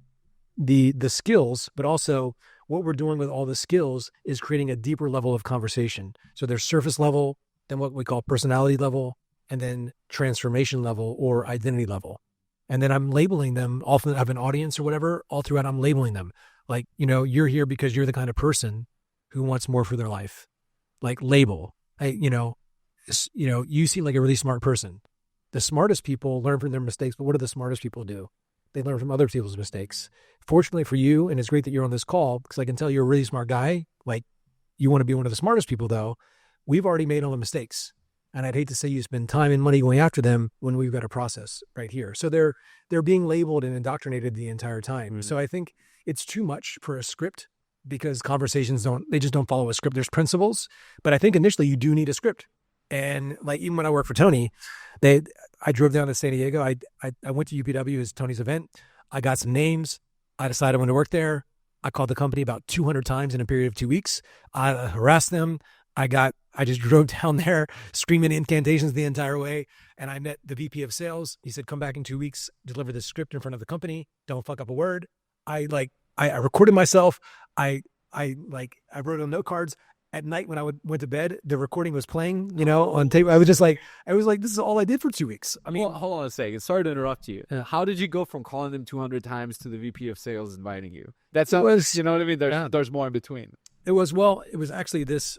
the skills, but also what we're doing with all the skills is creating a deeper level of conversation. So there's surface level, then what we call personality level, and then transformation level or identity level. And then I'm labeling them. Often I have an audience or whatever. All throughout, I'm labeling them. Like, you're here because you're the kind of person who wants more for their life. Like, label. You seem like a really smart person. The smartest people learn from their mistakes, but what do the smartest people do? They learn from other people's mistakes. Fortunately for you, and it's great that you're on this call because I can tell you're a really smart guy. Like, you want to be one of the smartest people, though. We've already made all the mistakes. And I'd hate to say you spend time and money going after them when we've got a process right here. So they're being labeled and indoctrinated the entire time. Mm-hmm. So I think it's too much for a script because conversations just don't follow a script. There's principles, but I think initially you do need a script. And like, even when I worked for Tony, I drove down to San Diego. I went to UPW as Tony's event. I got some names. I decided I wanted to work there. I called the company about 200 times in a period of 2 weeks. I harassed them. I just drove down there screaming incantations the entire way. And I met the VP of sales. He said, come back in 2 weeks, deliver this script in front of the company. Don't fuck up a word. I recorded myself. I wrote on note cards at night when I went to bed. The recording was playing, on tape. I was like, this is all I did for 2 weeks. I mean, well, hold on a second. Sorry to interrupt you. How did you go from calling them 200 times to the VP of sales inviting you? That's how, you know what I mean? There's more in between. It was actually this.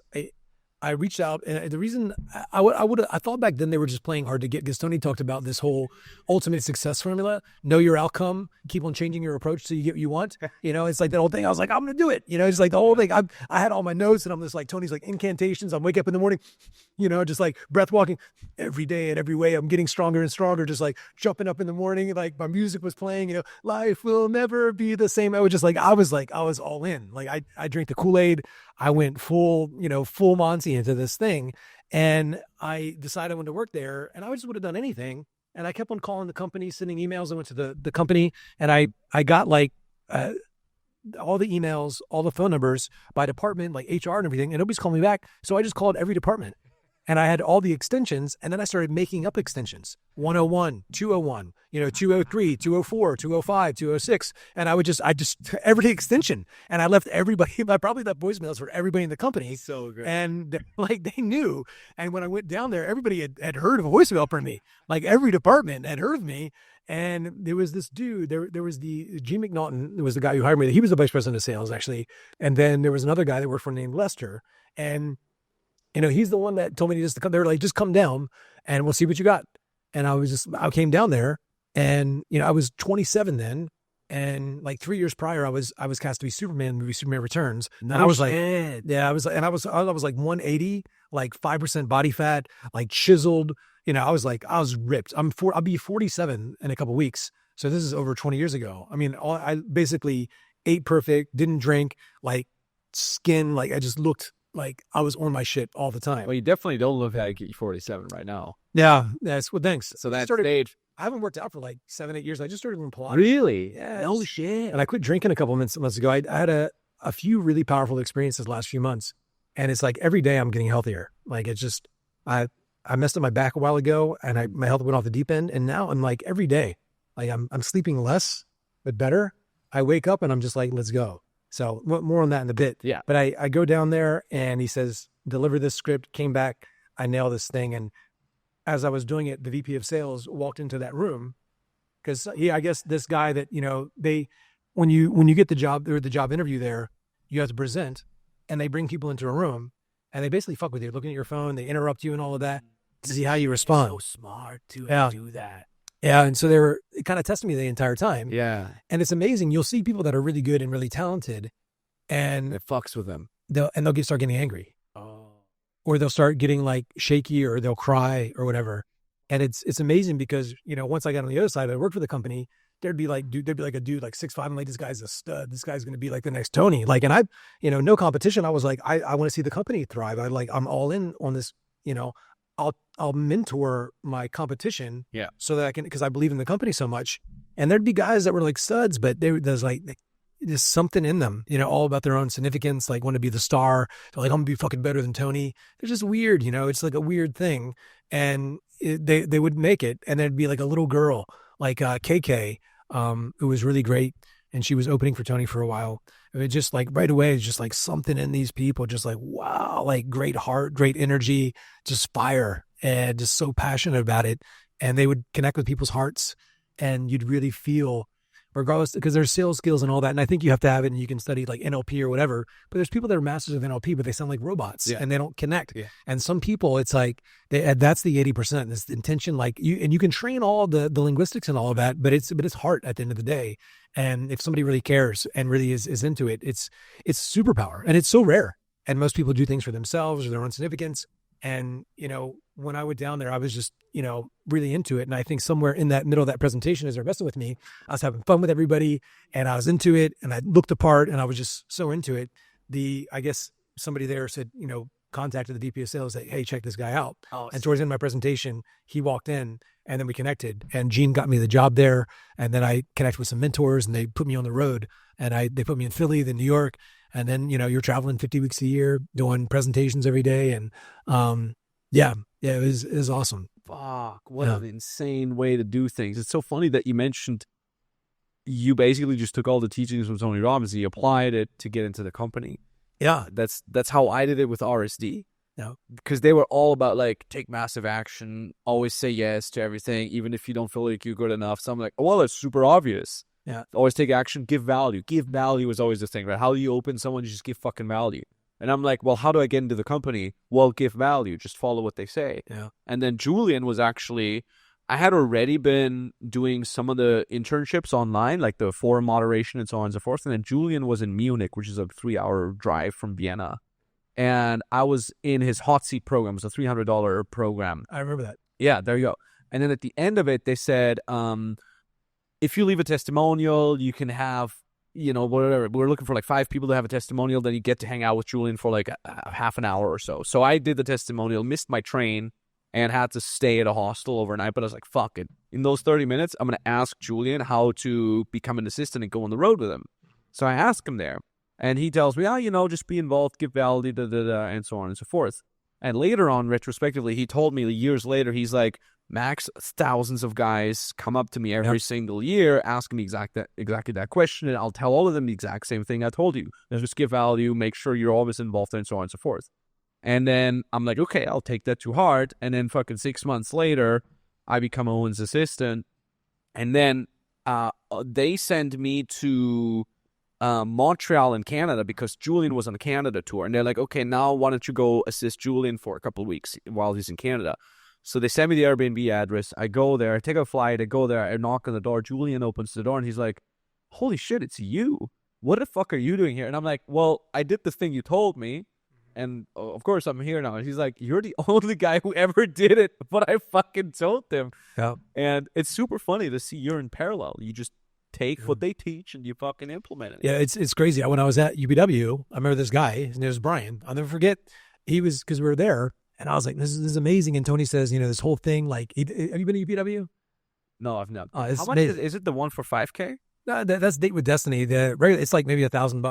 I reached out, and the reason I thought back then they were just playing hard to get, because Tony talked about this whole ultimate success formula: know your outcome, keep on changing your approach so you get what you want. It's like that whole thing. I was like, I'm gonna do it. It's like the whole thing. I had all my notes, and I'm just like, Tony's like incantations. I wake up in the morning, just like breath walking every day and every way. I'm getting stronger and stronger, just like jumping up in the morning, like my music was playing. Life will never be the same. I was all in. Like I drank the Kool-Aid. I went full Monty into this thing, and I decided I wanted to work there, and I just would have done anything. And I kept on calling the company, sending emails. I went to the company, and I got like all the emails, all the phone numbers by department, like HR and everything, and nobody's calling me back. So I just called every department, and I had all the extensions, and then I started making up extensions: 101, 201, 203, 204, 205, 206, and I just every extension, and I left everybody. I probably left voicemails for everybody in the company. So good. And like they knew. And when I went down there, everybody had heard of a voicemail from me. Like every department had heard of me. And there was this dude, there was the G McNaughton, who was the guy who hired me. He was the vice president of sales, actually. And then there was another guy that worked for him named Lester. And, he's the one that told me just to come. They were like, just come down and we'll see what you got. And I came down there, and, I was 27 then. And like 3 years prior, I was cast to be Superman in the movie Superman Returns. And I was like, I was like 180, like 5% body fat, like chiseled. I was ripped. I'll be 47 in a couple of weeks. So this is over 20 years ago. I mean, I basically ate perfect, didn't drink, like skin, like I just looked like I was on my shit all the time. Well, you definitely don't look like you're 47 right now. Yeah. That's well, thanks. So that stage. I haven't worked out for like 7-8 years. I just started doing Pilates. Really? Yeah. No shit. And I quit drinking a couple months ago. I had a few really powerful experiences the last few months. And it's like every day I'm getting healthier. Like it's just, I messed up my back a while ago, and my health went off the deep end. And now I'm like every day, like I'm sleeping less, but better. I wake up and I'm just like, let's go. So more on that in a bit. Yeah. But I go down there, and he says, deliver this script, came back, I nailed this thing. And as I was doing it, the VP of sales walked into that room, because I guess this guy that, when you get the job or the job interview there, you have to present, and they bring people into a room, and they basically fuck with you, looking at your phone, they interrupt you and all of that to see how you respond. So smart to do that. Yeah. And so they were kind of testing me the entire time. Yeah. And it's amazing. You'll see people that are really good and really talented, and It fucks with them. they'll start getting angry, Oh. or they'll start getting like shaky, or they'll cry or whatever. And it's amazing because, once I got on the other side, I worked for the company, there'd be like a dude like 6'5", I'm like, this guy's a stud. This guy's going to be like the next Tony. Like, and no competition. I was like, I want to see the company thrive. I'm all in on this, I'll mentor my competition. Yeah. So that I can, because I believe in the company so much. And there'd be guys that were like studs, but there's something in them, all about their own significance, like want to be the star. They're like, I'm gonna be fucking better than Tony. They're just weird, it's like a weird thing. And they would make it. And there'd be like a little girl, like KK, who was really great. And she was opening for Tony for a while. It just like right away, it's just like something in these people, just like, wow, like great heart, great energy, just fire, and just so passionate about it. And they would connect with people's hearts, and you'd really feel, regardless, because there's sales skills and all that. And I think you have to have it, and you can study like NLP or whatever, but there's people that are masters of NLP, but they sound like robots, and they don't connect. Yeah. And some people, it's like, that's the 80%, this intention, like you can train all the linguistics and all of that, but it's heart at the end of the day. And if somebody really cares and really is into it, it's superpower, and it's so rare. And most people do things for themselves or their own significance. And, when I went down there, I was just, really into it. And I think somewhere in that middle of that presentation, as they're messing with me, I was having fun with everybody, and I was into it, and I looked the part, and I was just so into it. I guess somebody there said, contacted the VP of sales, that, hey, check this guy out. Oh, and towards the end of my presentation, he walked in, and then we connected, and Gene got me the job there. And then I connected with some mentors, and they put me on the road, and they put me in Philly, then New York. And then, you're traveling 50 weeks a year, doing presentations every day. And, it was awesome. Fuck, what an insane way to do things. It's so funny that you mentioned you basically just took all the teachings from Tony Robbins and you applied it to get into the company. Yeah. That's how I did it with RSD. Yeah. Because they were all about like, take massive action, always say yes to everything, even if you don't feel like you're good enough. So I'm like, well, it's super obvious. Yeah. Always take action, give value. Give value is always the thing, right? How do you open someone? You just give fucking value. And I'm like, well, how do I get into the company? Well, give value. Just follow what they say. Yeah. And then Julian was actually, I had already been doing some of the internships online, like the forum moderation and so on and so forth. And then Julian was in Munich, which is a 3-hour drive from Vienna. And I was in his hot seat program. It was a $300 program. I remember that. Yeah, there you go. And then at the end of it, they said, if you leave a testimonial, you can have whatever. We're looking for like 5 people to have a testimonial. Then you get to hang out with Julian for like a half an hour or so. So I did the testimonial, missed my train, and had to stay at a hostel overnight. But I was like, fuck it. In those 30 minutes, I'm going to ask Julian how to become an assistant and go on the road with him. So I ask him there. And he tells me, just be involved, give value, and so on and so forth. And later on, retrospectively, he told me years later, he's like, Max, thousands of guys come up to me every single year asking me exactly that question, and I'll tell all of them the exact same thing I told you. Just give value, make sure you're always involved, and so on and so forth. And then I'm like, okay, I'll take that to heart. And then fucking 6 months later, I become Owen's assistant. And then they send me to Montreal in Canada because Julian was on a Canada tour. And they're like, okay, now why don't you go assist Julian for a couple of weeks while he's in Canada? So they send me the Airbnb address. I go there. I take a flight. I go there. I knock on the door. Julian opens the door, and he's like, holy shit, it's you. What the fuck are you doing here? And I'm like, well, I did the thing you told me, and of course I'm here now. And he's like, you're the only guy who ever did it, but I fucking told them. Yeah. And it's super funny to see you're in parallel. You just take what they teach and you fucking implement it. Yeah, it's crazy. When I was at UBW, I remember this guy. His name was Brian. I'll never forget. He was, because we were there. And I was like, this is amazing. And Tony says, this whole thing, like, have you been to UPW? No, I've not. It's How much is it the one for 5K? No, that's Date with Destiny. The regular, it's like maybe $1,000,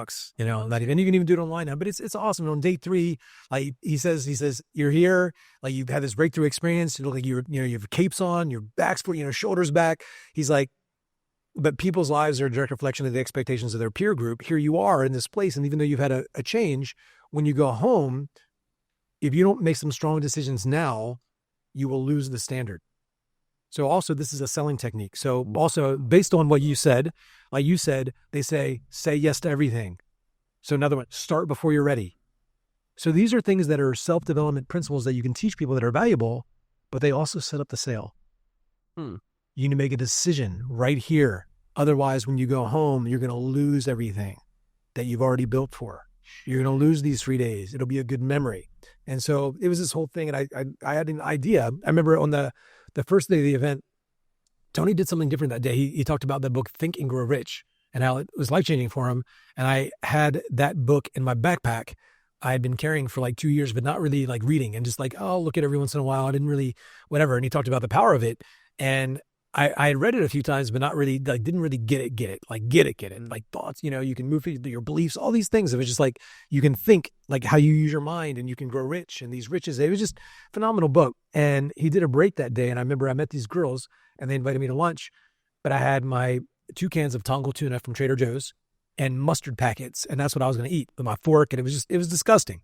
not even, and you can even do it online now, but it's awesome. On day 3, like he says, you're here, like you've had this breakthrough experience. You look like you have capes on, your back's shoulders back. He's like, but people's lives are a direct reflection of the expectations of their peer group. Here you are in this place. And even though you've had a change, when you go home, if you don't make some strong decisions now, you will lose the standard. So also, this is a selling technique. So also, based on what you said, like you said, they say yes to everything. So another one, start before you're ready. So these are things that are self-development principles that you can teach people that are valuable, but they also set up the sale. You need to make a decision right here. Otherwise, when you go home, you're going to lose everything that you've already built for. You're going to lose these 3 days. It'll be a good memory. And so it was this whole thing. And I had an idea. I remember on the first day of the event, Tony did something different that day. He talked about the book, Think and Grow Rich, and how it was life-changing for him. And I had that book in my backpack. I had been carrying for like 2 years, but not really like reading, and just like, oh, look at it every once in a while. I didn't really, whatever. And he talked about the power of it. And I had read it a few times, but not really, like, didn't really get it. Like thoughts, you can move your beliefs, all these things. It was just like, you can think like how you use your mind and you can grow rich, and these riches. It was just a phenomenal book. And he did a break that day. And I remember I met these girls and they invited me to lunch, but I had my 2 cans of tongal tuna from Trader Joe's and mustard packets. And that's what I was going to eat with my fork. And it was disgusting.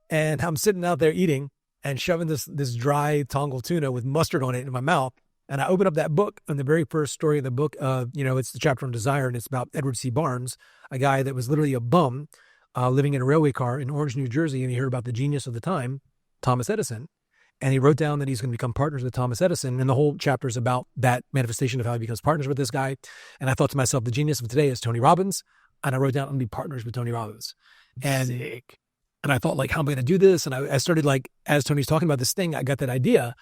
And I'm sitting out there eating and shoving this dry tongal tuna with mustard on it in my mouth. And I open up that book, and the very first story of the book, it's the chapter on desire, and it's about Edward C. Barnes, a guy that was literally a bum living in a railway car in Orange, New Jersey, and he heard about the genius of the time, Thomas Edison, and he wrote down that he's going to become partners with Thomas Edison, and the whole chapter is about that manifestation of how he becomes partners with this guy. And I thought to myself, the genius of today is Tony Robbins, and I wrote down, I'm going to be partners with Tony Robbins. And Sick. And I thought, like, how am I going to do this? And I started, like, as Tony's talking about this thing, I got that idea,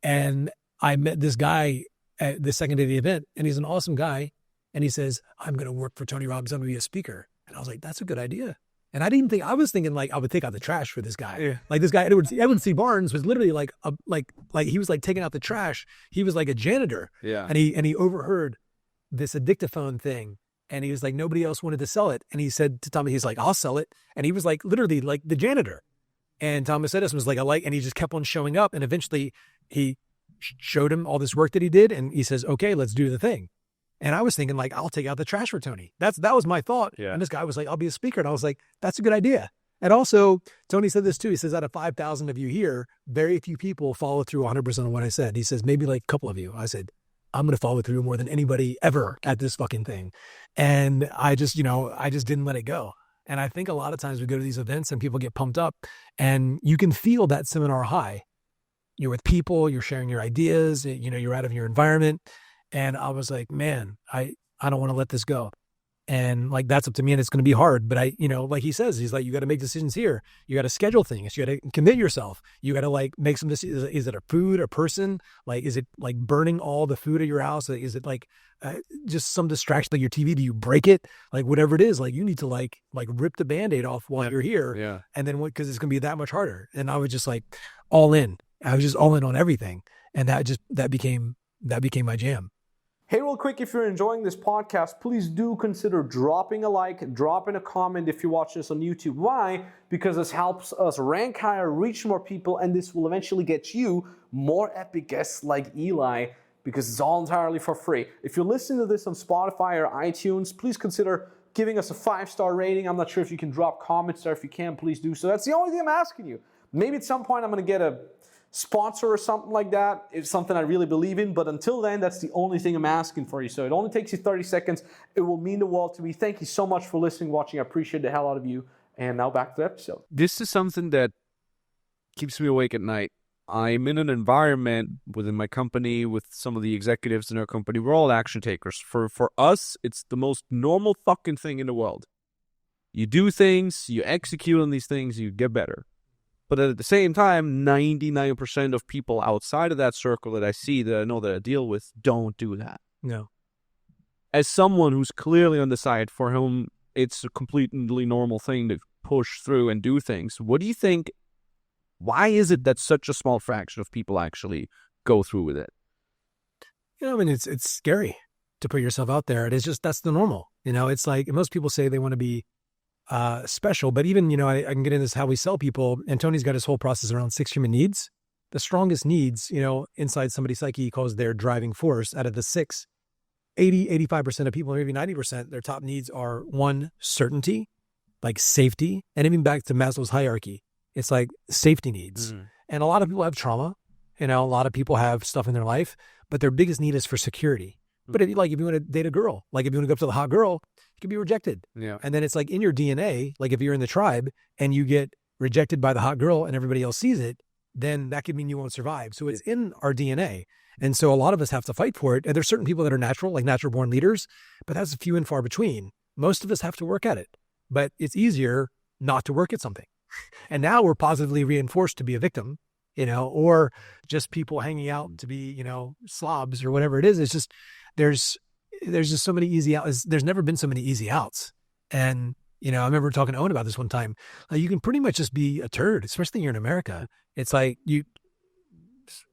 and I met this guy at the second day of the event, and he's an awesome guy. And he says, I'm going to work for Tony Robbins. I'm going to be a speaker. And I was like, that's a good idea. And I was thinking like, I would take out the trash for this guy. Yeah. Like this guy, Edward C. Barnes was literally like he was like taking out the trash. He was like a janitor. Yeah. And he overheard this addictaphone thing. And he was like, nobody else wanted to sell it. And he said to Tommy, he's like, I'll sell it. And he was like, literally like the janitor. And Thomas Edison was like, and he just kept on showing up. And eventually he showed him all this work that he did. And he says, okay, let's do the thing. And I was thinking like, I'll take out the trash for Tony. That was my thought. Yeah. And this guy was like, I'll be a speaker. And I was like, that's a good idea. And also Tony said this too. He says, out of 5,000 of you here, very few people follow through 100% of what I said. He says, maybe like a couple of you. I said, I'm going to follow through more than anybody ever at this fucking thing. And I just didn't let it go. And I think a lot of times we go to these events and people get pumped up and you can feel that seminar high. You're with people, you're sharing your ideas, you're out of your environment. And I was like, man, I don't want to let this go. And like, that's up to me, and it's going to be hard. But like he says, he's like, you got to make decisions here. You got to schedule things. You got to commit yourself. You got to like make some decisions. Is it a food, a person? Like, is it like burning all the food at your house? Is it like just some distraction, like your TV? Do you break it? Like, whatever it is, like you need to like rip the Band-Aid off while you're here. Yeah. And then because it's going to be that much harder. And I was just like all in. I was just all in on everything. And that became my jam. Hey, real quick, if you're enjoying this podcast, please do consider dropping a like, dropping a comment if you watch this on YouTube. Why? Because this helps us rank higher, reach more people, and this will eventually get you more epic guests like Eli, because it's all entirely for free. If you're listening to this on Spotify or iTunes, please consider giving us a 5-star rating. I'm not sure if you can drop comments there. If you can, please do so. That's the only thing I'm asking you. Maybe at some point I'm going to get a sponsor or something like that. It's something I really believe in, but until then, that's the only thing I'm asking for you. So it only takes you 30 seconds. It will mean the world to me. Thank you so much for listening, watching. I appreciate the hell out of you. And now back to the episode. This is something that keeps me awake at night. I'm in an environment within my company with some of the executives in our company. We're all action takers. For us, it's the most normal fucking thing in the world. You do things, you execute on these things, you get better. But at the same time, 99% of people outside of that circle that I see, that I know, that I deal with, don't do that. No. As someone who's clearly on the side, for whom it's a completely normal thing to push through and do things, what do you think? Why is it that such a small fraction of people actually go through with it? I mean, it's scary to put yourself out there. It is just, that's the normal. It's like most people say they want to be special, but even, I can get into this how we sell people, and Tony's got his whole process around 6 human needs. The strongest needs, inside somebody's psyche, he calls their driving force. Out of the 6, 85% of people, maybe 90%, their top needs are 1, certainty, like safety, and even back to Maslow's hierarchy, it's like safety needs. And a lot of people have trauma, a lot of people have stuff in their life, but their biggest need is for security. But if you want to date a girl, like if you want to go up to the hot girl, you can be rejected. Yeah. And then it's like in your DNA, like if you're in the tribe and you get rejected by the hot girl and everybody else sees it, then that could mean you won't survive. So it's in our DNA. And so a lot of us have to fight for it. And there's certain people that are natural, like natural born leaders, but that's few and far between. Most of us have to work at it, but it's easier not to work at something. And now we're positively reinforced to be a victim, or just people hanging out to be, slobs or whatever it is. It's just, there's just so many easy outs. There's never been so many easy outs. And, I remember talking to Owen about this one time. You can pretty much just be a turd, especially here in America. It's like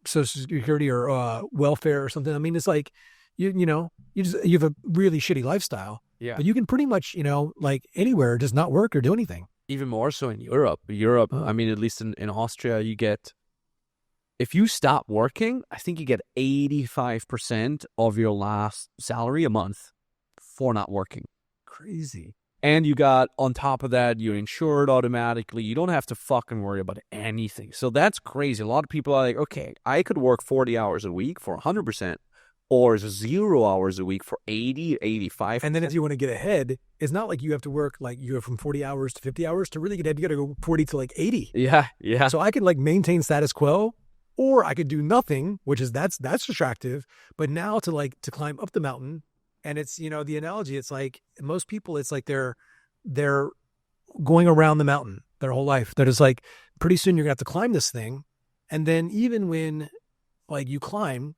Social Security or welfare or something. I mean, it's like, you have a really shitty lifestyle. Yeah. But you can pretty much, like anywhere, just not work or do anything. Even more so in Europe. I mean, at least in Austria, you get, if you stop working, I think you get 85% of your last salary a month for not working. Crazy. And you got, on top of that, you're insured automatically. You don't have to fucking worry about anything. So that's crazy. A lot of people are like, okay, I could work 40 hours a week for 100%, or 0 hours a week for 80, 85%. And then if you want to get ahead, it's not like you have to work like you go from 40 hours to 50 hours to really get ahead. You got to go 40 to like 80. Yeah. So I could like maintain status quo, or I could do nothing, which is that's attractive. But now to climb up the mountain, and it's, the analogy, it's like most people, it's like they're going around the mountain their whole life. That is like pretty soon you're gonna have to climb this thing. And then even when like you climb,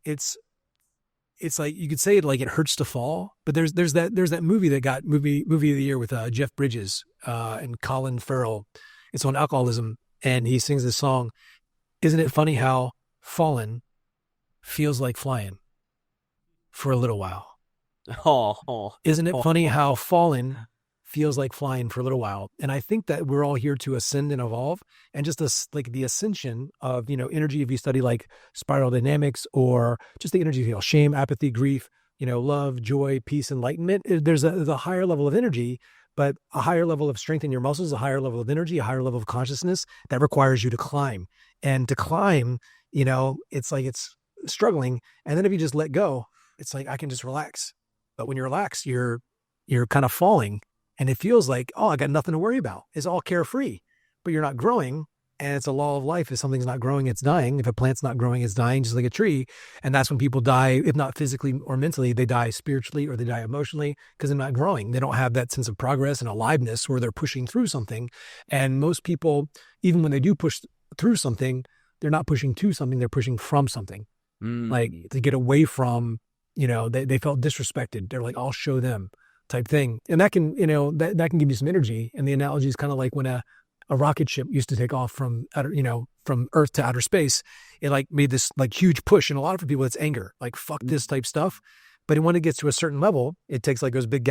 it's like, you could say it like it hurts to fall, but there's that movie that got movie of the year with Jeff Bridges and Colin Farrell. It's on alcoholism, and he sings this song. Isn't it funny how falling feels like flying for a little while? Isn't it funny how falling feels like flying for a little while? And I think that we're all here to ascend and evolve, and just like the ascension of, energy. If you study like spiral dynamics, or just the energy, shame, apathy, grief, love, joy, peace, enlightenment, there's a higher level of energy, but a higher level of strength in your muscles, a higher level of energy, a higher level of consciousness that requires you to climb. And to climb, it's like it's struggling. And then if you just let go, it's like I can just relax. But when you relax, you're kind of falling, and it feels like, oh, I got nothing to worry about. It's all carefree, but you're not growing. And it's a law of life. If something's not growing, it's dying. If a plant's not growing, it's dying, just like a tree. And that's when people die, if not physically or mentally, they die spiritually or they die emotionally because they're not growing. They don't have that sense of progress and aliveness where they're pushing through something. And most people, even when they do push through something, they're not pushing to something, they're pushing from something. Like to get away from, they felt disrespected. They're like, I'll show them type thing. And that can, that can give you some energy. And the analogy is kind of like when a rocket ship used to take off from Earth to outer space. It like made this like huge push. And a lot of people, it's anger, like fuck this type stuff. But when it gets to a certain level, it takes like those big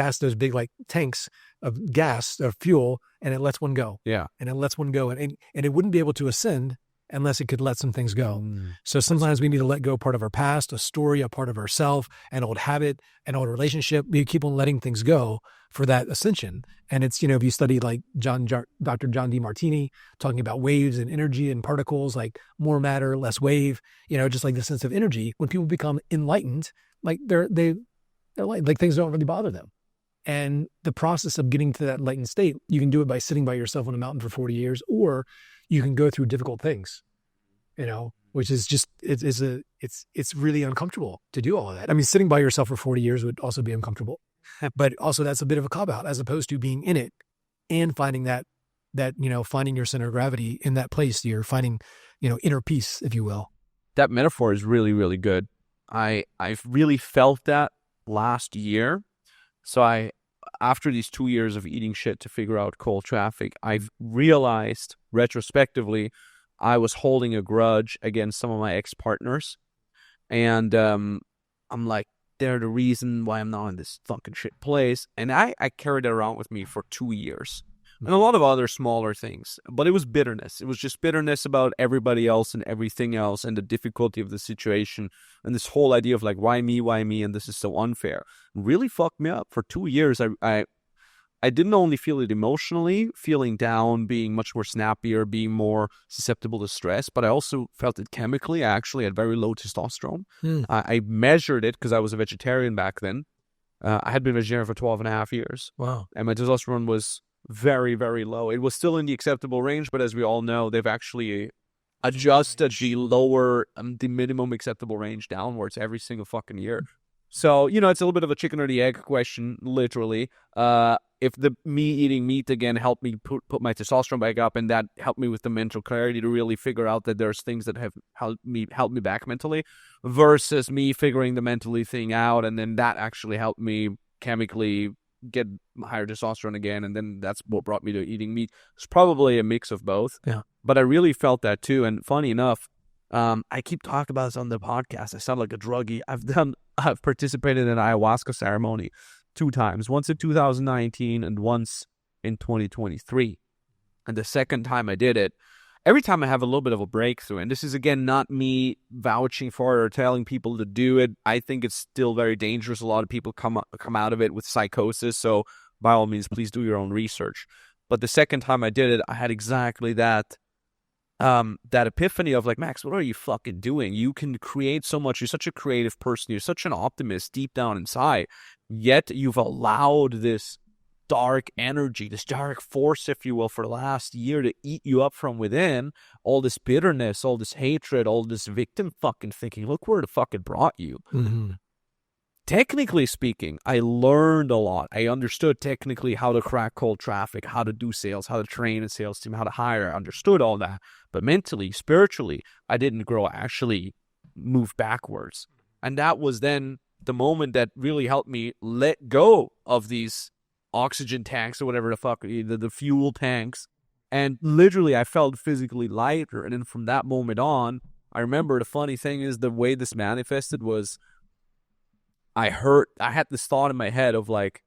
like tanks of gas or fuel, and it lets one go. Yeah. And it lets one go. And it wouldn't be able to ascend unless it could let some things go. So sometimes we need to let go part of our past, a story, a part of ourself, an old habit, an old relationship. We keep on letting things go for that ascension. And it's, if you study like Dr. John DeMartini talking about waves and energy and particles, like more matter, less wave, just like the sense of energy. When people become enlightened, like they're like things don't really bother them. And the process of getting to that enlightened state, you can do it by sitting by yourself on a mountain for 40 years, or you can go through difficult things, which is just, it's really uncomfortable to do all of that. I mean, sitting by yourself for 40 years would also be uncomfortable, but also that's a bit of a cop-out as opposed to being in it and finding that, finding your center of gravity in that place. You're finding, inner peace, if you will. That metaphor is really, really good. I've really felt that last year. So after these 2 years of eating shit to figure out cold traffic, I've realized retrospectively I was holding a grudge against some of my ex-partners. And I'm like, they're the reason why I'm not in this fucking shit place. And I carried it around with me for 2 years. And a lot of other smaller things. But it was bitterness. It was just bitterness about everybody else and everything else and the difficulty of the situation. And this whole idea of like, why me? And this is so unfair. Really fucked me up. For 2 years, I didn't only feel it emotionally, feeling down, being much more snappier, being more susceptible to stress, but I also felt it chemically. I actually had very low testosterone. I measured it because I was a vegetarian back then. I had been vegetarian for 12 and a half years. Wow. And my testosterone was very, very low. It was still in the acceptable range, but as we all know, they've actually adjusted the minimum acceptable range downwards every single fucking year. So, it's a little bit of a chicken or the egg question, literally. If me eating meat again helped me put my testosterone back up, and that helped me with the mental clarity to really figure out that there's things that have helped me back mentally, versus me figuring the mentally thing out, and then that actually helped me chemically get higher testosterone again, and then that's what brought me to eating meat. It's probably a mix of both. Yeah. But I really felt that too. And funny enough, I keep talking about this on the podcast. I sound like a druggie. I've participated in an ayahuasca ceremony 2 times, once in 2019 and once in 2023. And the second time I did it, every time I have a little bit of a breakthrough, and this is again not me vouching for it or telling people to do it. I think it's still very dangerous. A lot of people come out of it with psychosis. So by all means, please do your own research. But the second time I did it, I had exactly that epiphany of like, Max, what are you fucking doing? You can create so much. You're such a creative person. You're such an optimist deep down inside. Yet you've allowed this dark energy, this dark force, if you will, for the last year to eat you up from within. All this bitterness, all this hatred, all this victim fucking thinking. Look where the fuck it brought you. Mm-hmm. Technically speaking, I learned a lot. I understood technically how to crack cold traffic, how to do sales, how to train a sales team, how to hire. I understood all that. But mentally, spiritually, I didn't grow. I actually moved backwards. And that was then the moment that really helped me let go of these oxygen tanks or whatever the fuck, the fuel tanks. And literally, I felt physically lighter. And then from that moment on, I remember the funny thing is the way this manifested was I had this thought in my head of like,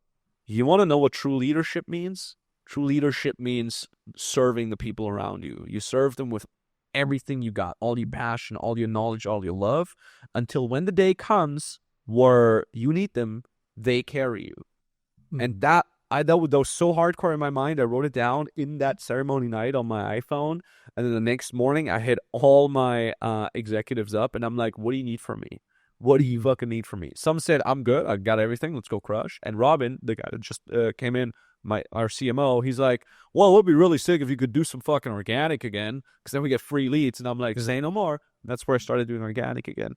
you want to know what true leadership means? True leadership means serving the people around you. You serve them with everything you got, all your passion, all your knowledge, all your love, until when the day comes where you need them, they carry you. And that was so hardcore in my mind. I wrote it down in that ceremony night on my iPhone. And then the next morning, I hit all my executives up. And I'm like, what do you need from me? What do you fucking need from me? Some said, I'm good. I got everything. Let's go crush. And Robin, the guy that just came in, our CMO, he's like, well, it would be really sick if you could do some fucking organic again, because then we get free leads. And I'm like, say no more. That's where I started doing organic again.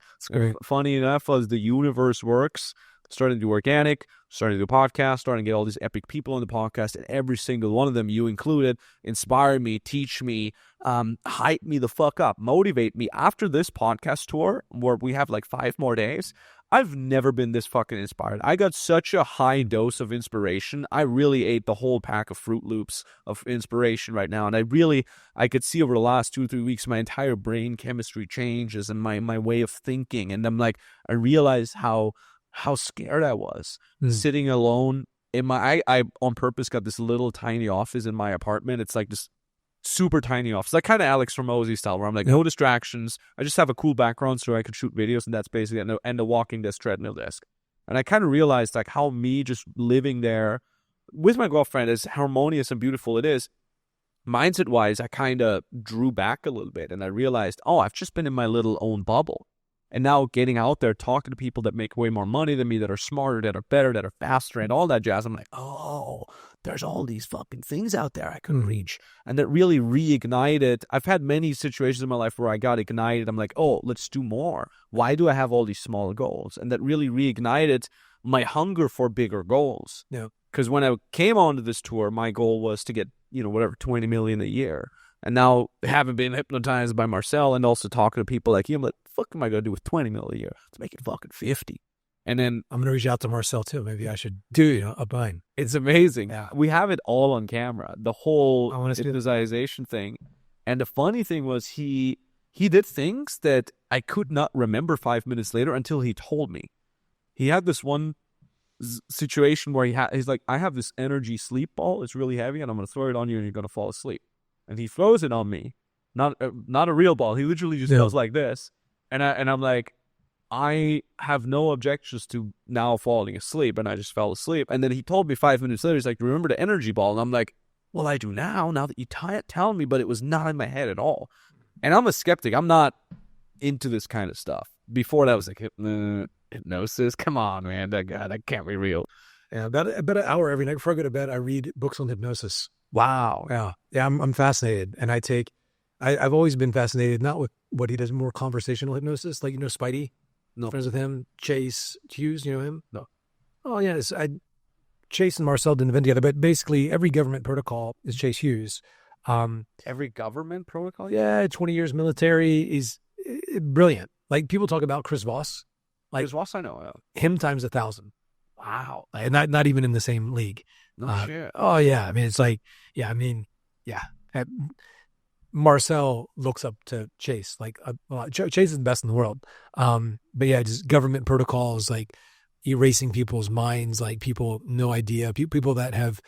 Funny enough, as the universe works, starting to do organic, starting to do podcasts, starting to get all these epic people on the podcast, and every single one of them, you included, inspire me, teach me, hype me the fuck up, motivate me. After this podcast tour, where we have like 5 more days, I've never been this fucking inspired. I got such a high dose of inspiration. I really ate the whole pack of Fruit Loops of inspiration right now. And I could see over the last 2 or 3 weeks, my entire brain chemistry changes and my way of thinking. And I'm like, I realized how scared I was sitting alone in I on purpose got this little tiny office in my apartment. It's like this super tiny office, like kind of Alex Hormozy style, where I'm like, no distractions. I just have a cool background so I could shoot videos, and that's basically it, and a walking desk, treadmill desk. And I kind of realized like how me just living there with my girlfriend, as harmonious and beautiful it is, mindset wise, I kind of drew back a little bit, and I realized, oh, I've just been in my little own bubble. And now getting out there, talking to people that make way more money than me, that are smarter, that are better, that are faster, and all that jazz, I'm like, oh, there's all these fucking things out there I can reach. And that really reignited. I've had many situations in my life where I got ignited. I'm like, oh, let's do more. Why do I have all these small goals? And that really reignited my hunger for bigger goals. Yeah. Because when I came onto this tour, my goal was to get, whatever, 20 million a year. And now, having been hypnotized by Marcel and also talking to people like you, I'm like, fuck am I going to do with 20 million a year? Let's make it fucking 50. And then I'm going to reach out to Marcel too. Maybe I should do a bind. It's amazing. Yeah. We have it all on camera, the whole I wanna see hypnotization thing. And the funny thing was he did things that I could not remember 5 minutes later until he told me. He had this one situation where he's like, I have this energy sleep ball. It's really heavy, and I'm going to throw it on you, and you're going to fall asleep. And he throws it on me, not a real ball. He literally just goes like this, and I'm like, I have no objections to now falling asleep, and I just fell asleep. And then he told me 5 minutes later, he's like, remember the energy ball? And I'm like, well, I do now that you tell me, but it was not in my head at all. And I'm a skeptic. I'm not into this kind of stuff. Before that, I was like, hypnosis? Come on, man. That can't be real. Yeah, about an hour every night before I go to bed, I read books on hypnosis. Wow. Yeah. I'm fascinated, and I've always been fascinated, not with what he does, more conversational hypnosis, like Spidey. No. Friends with him, Chase Hughes, you know him? No. Oh yeah, Chase and Marcel didn't invent together, but basically every government protocol is Chase Hughes. Every government protocol? Yeah, 20 years military. He's brilliant. Like people talk about Chris Voss, like Chris Voss, I know. him times 1,000. Wow. Like, not even in the same league. No shit. Oh yeah, I mean it's like Marcel looks up to Chase like a lot. Chase is the best in the world. But yeah, just government protocols, like erasing people's minds, like people no idea, people that have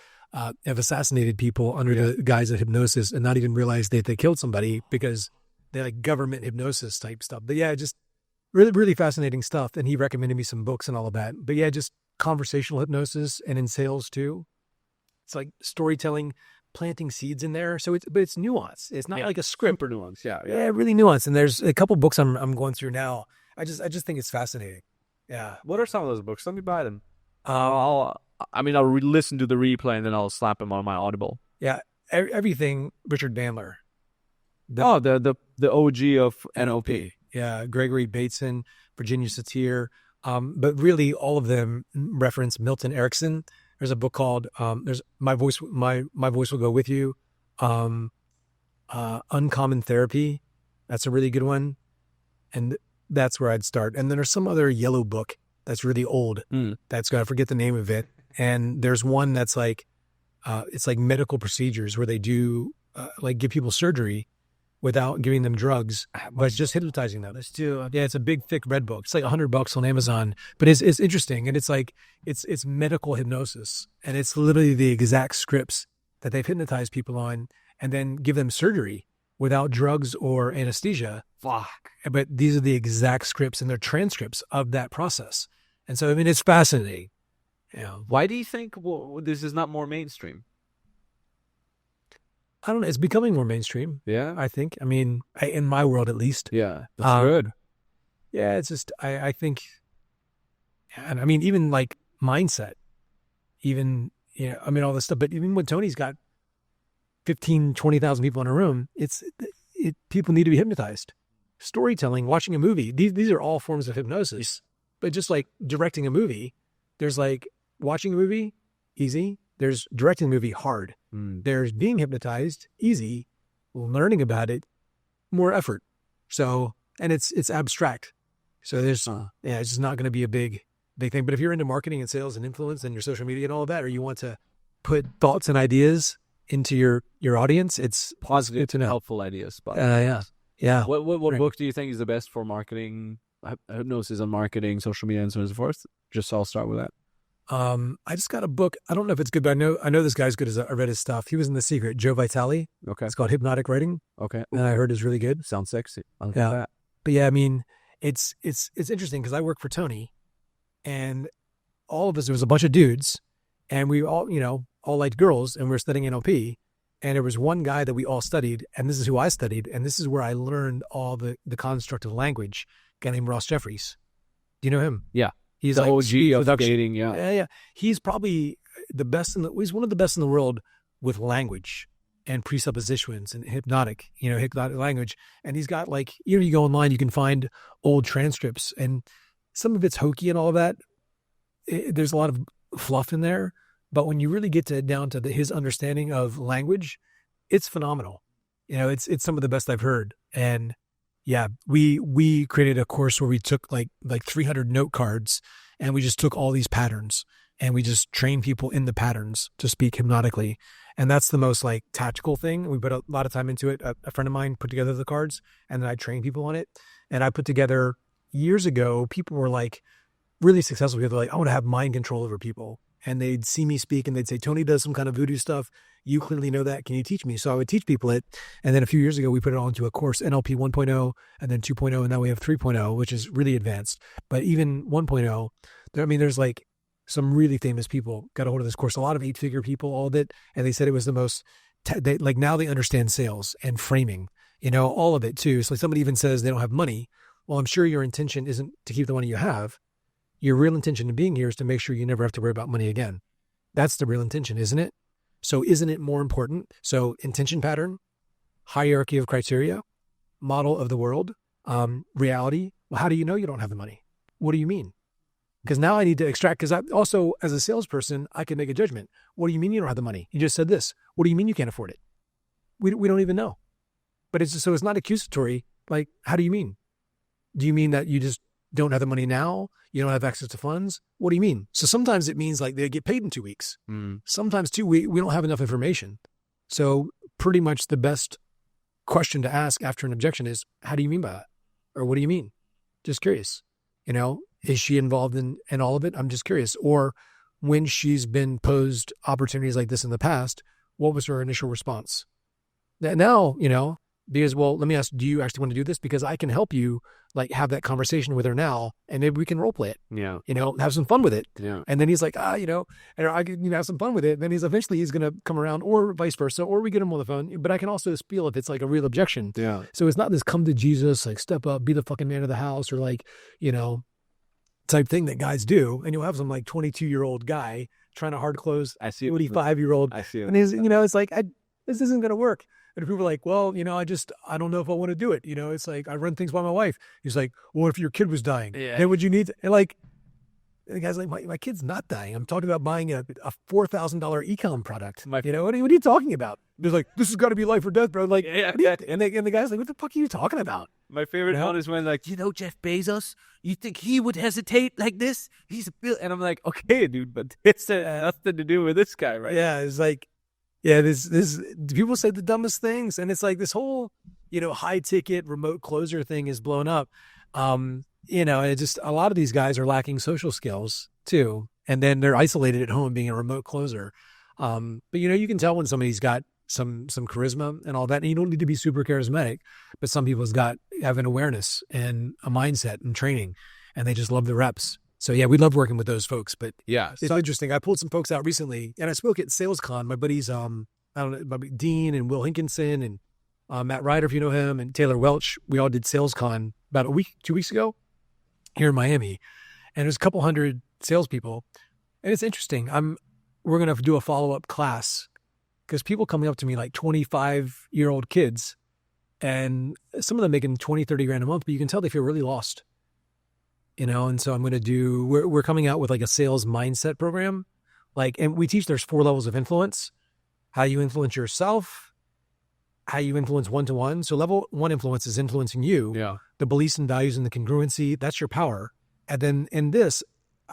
assassinated people under the guise of hypnosis and not even realize that they killed somebody because they like government hypnosis type stuff. But yeah, just really, really fascinating stuff. And he recommended me some books and all of that. But yeah, just conversational hypnosis, and in sales too. It's like storytelling, planting seeds in there. So it's nuanced. It's not like a script. Super nuanced. Yeah. Really nuanced. And there's a couple books I'm going through now. I just think it's fascinating. Yeah. What are some of those books? Let me buy them. I'll listen to the replay and then I'll slap them on my Audible. Yeah. Everything Richard Bandler. The OG of NLP. Yeah. Gregory Bateson, Virginia Satir. But really all of them reference Milton Erickson. There's a book called there's My Voice Will Go With You. Uncommon Therapy. That's a really good one. And that's where I'd start. And then there's some other yellow book that's really old. That's I forget the name of it. And there's one that's like it's like medical procedures where they do like give people surgery without giving them drugs, but it's just hypnotizing them. Yeah, it's a big, thick red book. It's like $100 on Amazon, but it's interesting. And it's like, it's medical hypnosis, and it's literally the exact scripts that they've hypnotized people on and then give them surgery without drugs or anesthesia. Fuck. But these are the exact scripts, and they're transcripts of that process. And so, I mean, it's fascinating. Yeah. Why do you think this is not more mainstream? I don't know. It's becoming more mainstream. Yeah. I think. I mean, in my world, at least. Yeah. That's good. Yeah. It's just, I think, and I mean, even like mindset, even I mean, all this stuff. But even when Tony's got 15, 20,000 people in a room, people need to be hypnotized. Storytelling, watching a movie, these are all forms of hypnosis. But just like directing a movie, there's like watching a movie, easy. There's directing a movie, hard. There's being hypnotized, easy. Learning about it, more effort. So, and it's abstract. So there's, it's just not going to be a big thing. But if you're into marketing and sales and influence and your social media and all of that, or you want to put thoughts and ideas into your audience, it's positive to know. Helpful ideas. But yeah. What book do you think is the best for marketing, hypnosis on marketing, social media, and so on and so forth? Just I'll start with that. I just got a book. I don't know if it's good, but I know this guy's good. As I read his stuff. He was in The Secret, Joe Vitale. Okay. It's called Hypnotic Writing. Okay. And I heard it's really good. Sounds sexy. I'll yeah. that. But yeah, I mean, it's interesting because I work for Tony, and all of us, there was a bunch of dudes, and we all liked girls, and we were studying NLP, and there was one guy that we all studied, and this is who I studied, and this is where I learned all the construct of language. A guy named Ross Jeffries. Do you know him? Yeah. He's the like OG of dating, yeah. Yeah. He's probably the best he's one of the best in the world with language and presuppositions and hypnotic language. And he's got like, you go online, you can find old transcripts, and some of it's hokey and all of that. There's a lot of fluff in there, but when you really get down to his understanding of language, it's phenomenal. It's some of the best I've heard. And yeah, we created a course where we took like 300 note cards, and we just took all these patterns, and we just trained people in the patterns to speak hypnotically. And that's the most like tactical thing. We put a lot of time into it. A friend of mine put together the cards, and then I trained people on it. And I put together years ago, people were like really successful. They're like, I want to have mind control over people. And they'd see me speak and they'd say, Tony does some kind of voodoo stuff. You clearly know that. Can you teach me? So I would teach people it. And then a few years ago, we put it all into a course, NLP 1.0 and then 2.0. And now we have 3.0, which is really advanced. But even 1.0, there's like some really famous people got a hold of this course, a lot of 8-figure people, all of it. And they said it was the most, now they understand sales and framing, all of it too. So like somebody even says they don't have money. Well, I'm sure your intention isn't to keep the money you have. Your real intention in being here is to make sure you never have to worry about money again. That's the real intention, isn't it? So isn't it more important? So intention pattern, hierarchy of criteria, model of the world, reality. Well, how do you know you don't have the money? What do you mean? Because now I need to extract, because I also, as a salesperson, I can make a judgment. What do you mean you don't have the money? You just said this. What do you mean you can't afford it? We don't even know. But it's not accusatory. Like, how do you mean? Do you mean that you just don't have the money now? You don't have access to funds? What do you mean? So sometimes it means like they get paid in 2 weeks. Sometimes too, we don't have enough information. So pretty much the best question to ask after an objection is, how do you mean by that? Or what do you mean? Just curious. Is she involved in all of it? I'm just curious. Or when she's been posed opportunities like this in the past, what was her initial response? Now, because, well, let me ask, do you actually want to do this? Because I can help you like have that conversation with her now, and maybe we can role play it. Yeah. Have some fun with it. Yeah. And then he's like, and I can have some fun with it. And then eventually he's going to come around, or vice versa, or we get him on the phone. But I can also feel if it's like a real objection. Yeah. So it's not this come to Jesus, like step up, be the fucking man of the house, or like, type thing that guys do. And you'll have some like 22-year-old guy trying to hard close a 45-year-old. I see it. And he's, it's like, this isn't going to work. And people are like, well, I don't know if I want to do it. It's like, I run things by my wife. He's like, well, if your kid was dying, then would you need to? And like, the guy's like, my kid's not dying. I'm talking about buying a $4,000 e-com product. What are you talking about? He's like, this has got to be life or death, bro. Like, and the guy's like, what the fuck are you talking about? My favorite one is when like, Jeff Bezos, you think he would hesitate like this? And I'm like, okay, dude, but it's nothing to do with this guy, right? Yeah, it's like, this people say the dumbest things, and it's like this whole, high ticket remote closer thing is blown up. It just, a lot of these guys are lacking social skills too, and then they're isolated at home being a remote closer. But you can tell when somebody's got some charisma and all that, and you don't need to be super charismatic, but some people's have an awareness and a mindset and training, and they just love the reps. So yeah, we love working with those folks, but yeah, it's interesting. I pulled some folks out recently, and I spoke at SalesCon. My buddies, Dean and Will Hinkinson and Matt Ryder, if you know him, and Taylor Welch. We all did SalesCon about 2 weeks ago here in Miami, and there's a couple hundred salespeople, and it's interesting. we're going to do a follow-up class because people coming up to me like 25-year-old kids, and some of them making 20, 30 grand a month, but you can tell they feel really lost, and so I'm going to do, we're coming out with like a sales mindset program. And we teach there's 4 levels of influence, how you influence yourself, how you influence one-to-one. So level 1 influence is influencing you. Yeah. The beliefs and values and the congruency, that's your power. And then in this,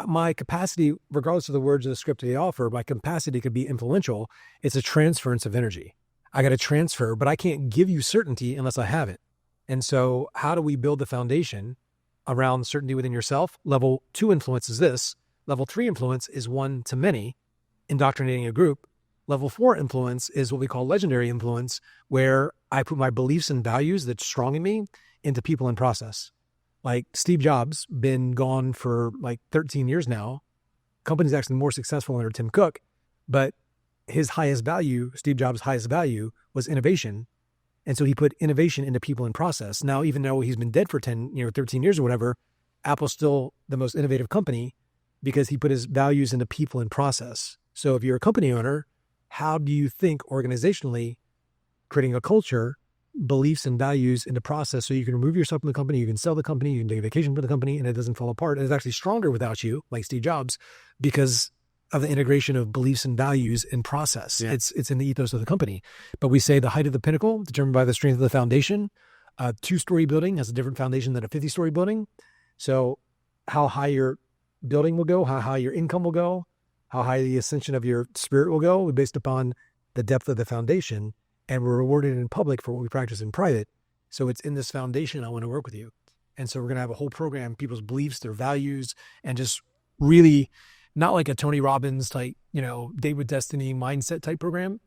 my capacity, regardless of the words of the script they offer, my capacity could be influential. It's a transference of energy. I got to transfer, but I can't give you certainty unless I have it. And so how do we build the foundation around certainty within yourself? Level 2 influence is this. Level 3 influence is one-to-many, indoctrinating a group. Level 4 influence is what we call legendary influence, where I put my beliefs and values that's strong in me into people and process. Like Steve Jobs, been gone for like 13 years now. Company's actually more successful under Tim Cook, but his highest value, Steve Jobs' highest value, was innovation. And so he put innovation into people and process. Now, even though he's been dead for 13 years or whatever, Apple's still the most innovative company because he put his values into people and process. So if you're a company owner, how do you think organizationally, creating a culture, beliefs and values into process so you can remove yourself from the company, you can sell the company, you can take a vacation for the company, and it doesn't fall apart. And it's actually stronger without you, like Steve Jobs, because of the integration of beliefs and values in process. Yeah. It's in the ethos of the company. But we say the height of the pinnacle determined by the strength of the foundation. A 2-story building has a different foundation than a 50-story building. So how high your building will go, how high your income will go, how high the ascension of your spirit will go, based upon the depth of the foundation. And we're rewarded in public for what we practice in private. So it's in this foundation I want to work with you. And so we're going to have a whole program, people's beliefs, their values, and just really not like a Tony Robbins type, Date with Destiny mindset type program.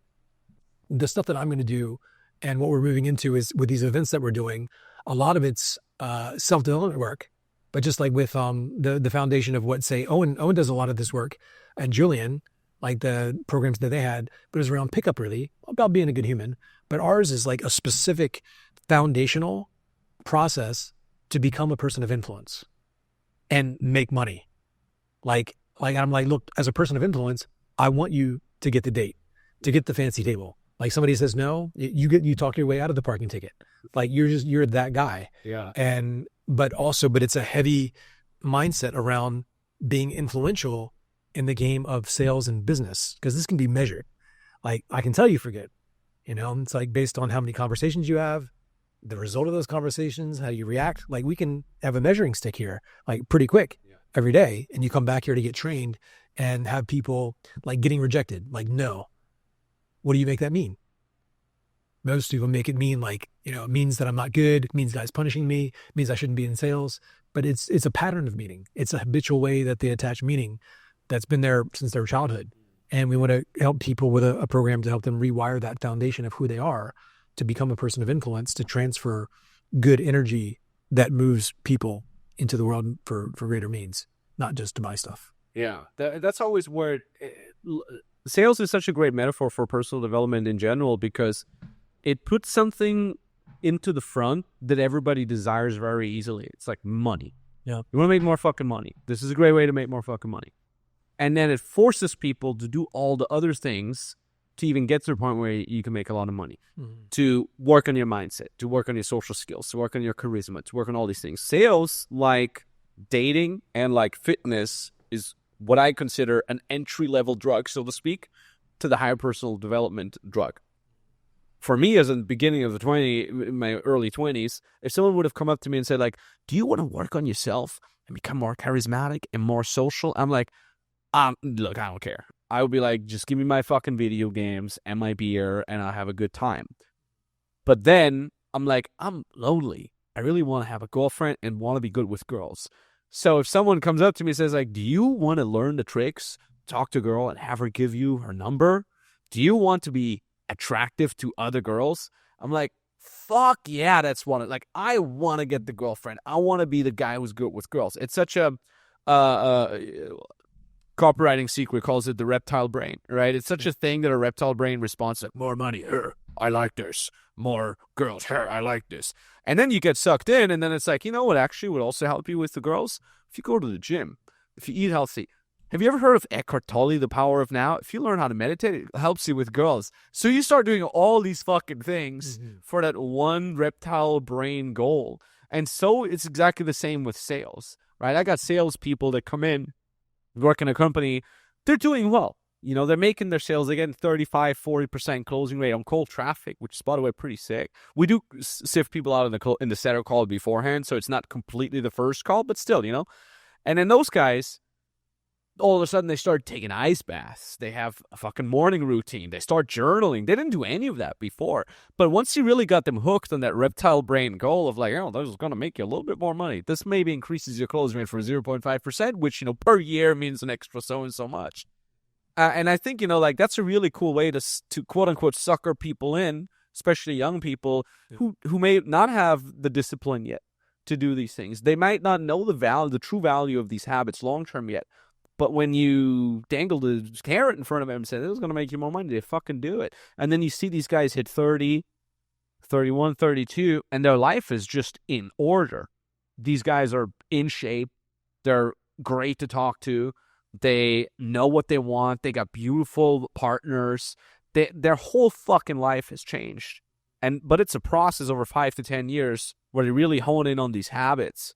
The stuff that I'm going to do and what we're moving into is with these events that we're doing, a lot of it's self-development work. But just like with the foundation of what, say, Owen does a lot of this work, and Julian, like the programs that they had, but it was around pickup, really, about being a good human. But ours is like a specific foundational process to become a person of influence and make money. Like I'm like, look, as a person of influence, I want you to get the date, to get the fancy table. Like somebody says no, you talk your way out of the parking ticket. Like you're that guy. Yeah. But it's a heavy mindset around being influential in the game of sales and business, because this can be measured. Like I can tell you forget, it's like based on how many conversations you have, the result of those conversations, how you react. Like we can have a measuring stick here, like pretty quick every day. And you come back here to get trained and have people like getting rejected. Like, no, what do you make that mean? Most people make it mean like, it means that I'm not good. It means guys punishing me. It means I shouldn't be in sales. But it's a pattern of meaning. It's a habitual way that they attach meaning that's been there since their childhood. And we want to help people with a program to help them rewire that foundation of who they are to become a person of influence, to transfer good energy that moves people into the world for greater means, not just to buy stuff. Yeah, that's always where sales is such a great metaphor for personal development in general, because it puts something into the front that everybody desires very easily. It's like money. Yeah. You want to make more fucking money. This is a great way to make more fucking money. And then it forces people to do all the other things to even get to the point where you can make a lot of money, to work on your mindset, to work on your social skills, to work on your charisma, to work on all these things. Sales, like dating and like fitness, is what I consider an entry-level drug, so to speak, to the higher personal development drug. For me, as in the beginning of my early 20s, if someone would have come up to me and said, like, do you want to work on yourself and become more charismatic and more social? I'm like, look, I don't care. I would be like, just give me my fucking video games and my beer and I'll have a good time. But then I'm like, I'm lonely. I really want to have a girlfriend and want to be good with girls. So if someone comes up to me and says, like, do you want to learn the tricks, talk to a girl and have her give you her number? Do you want to be attractive to other girls? I'm like, fuck yeah, that's one. Like, I want to get the girlfriend. I want to be the guy who's good with girls. It's such a copywriting secret calls it the reptile brain, right? It's such a thing that a reptile brain responds like, more money, I like this. More girls, I like this. And then you get sucked in, and then it's like, you know what actually would also help you with the girls? If you go to the gym, if you eat healthy, Have you ever heard of Eckhart Tolle, The Power of Now? If you learn how to meditate, it helps you with girls. So you start doing all these fucking things for that one reptile brain goal. And so it's exactly the same with sales, right? I got salespeople that come in, work in a company, they're doing well. You know, they're making their sales, they're getting 35, 40% closing rate on cold traffic, which is, by the way, pretty sick. We do sift people out in the setter call beforehand, so it's not completely the first call, but still, you know. And then those guys, all of a sudden, they start taking ice baths. They have a fucking morning routine. They start journaling. They didn't do any of that before. But once you really got them hooked on that reptile brain goal of like, oh, this is going to make you a little bit more money. This maybe increases your closing rate from 0.5%, which, you know, per year means an extra so and so much. And I think, you know, like that's a really cool way to quote unquote sucker people in, especially young people who may not have the discipline yet to do these things. They might not know the true value of these habits long term yet. But when you dangle the carrot in front of them and say, this is going to make you more money, they fucking do it. And then you see these guys hit 30, 31, 32, and their life is just in order. These guys are in shape. They're great to talk to. They know what they want. They got beautiful partners. Their whole fucking life has changed. But it's a process over 5 to 10 years where they really hone in on these habits.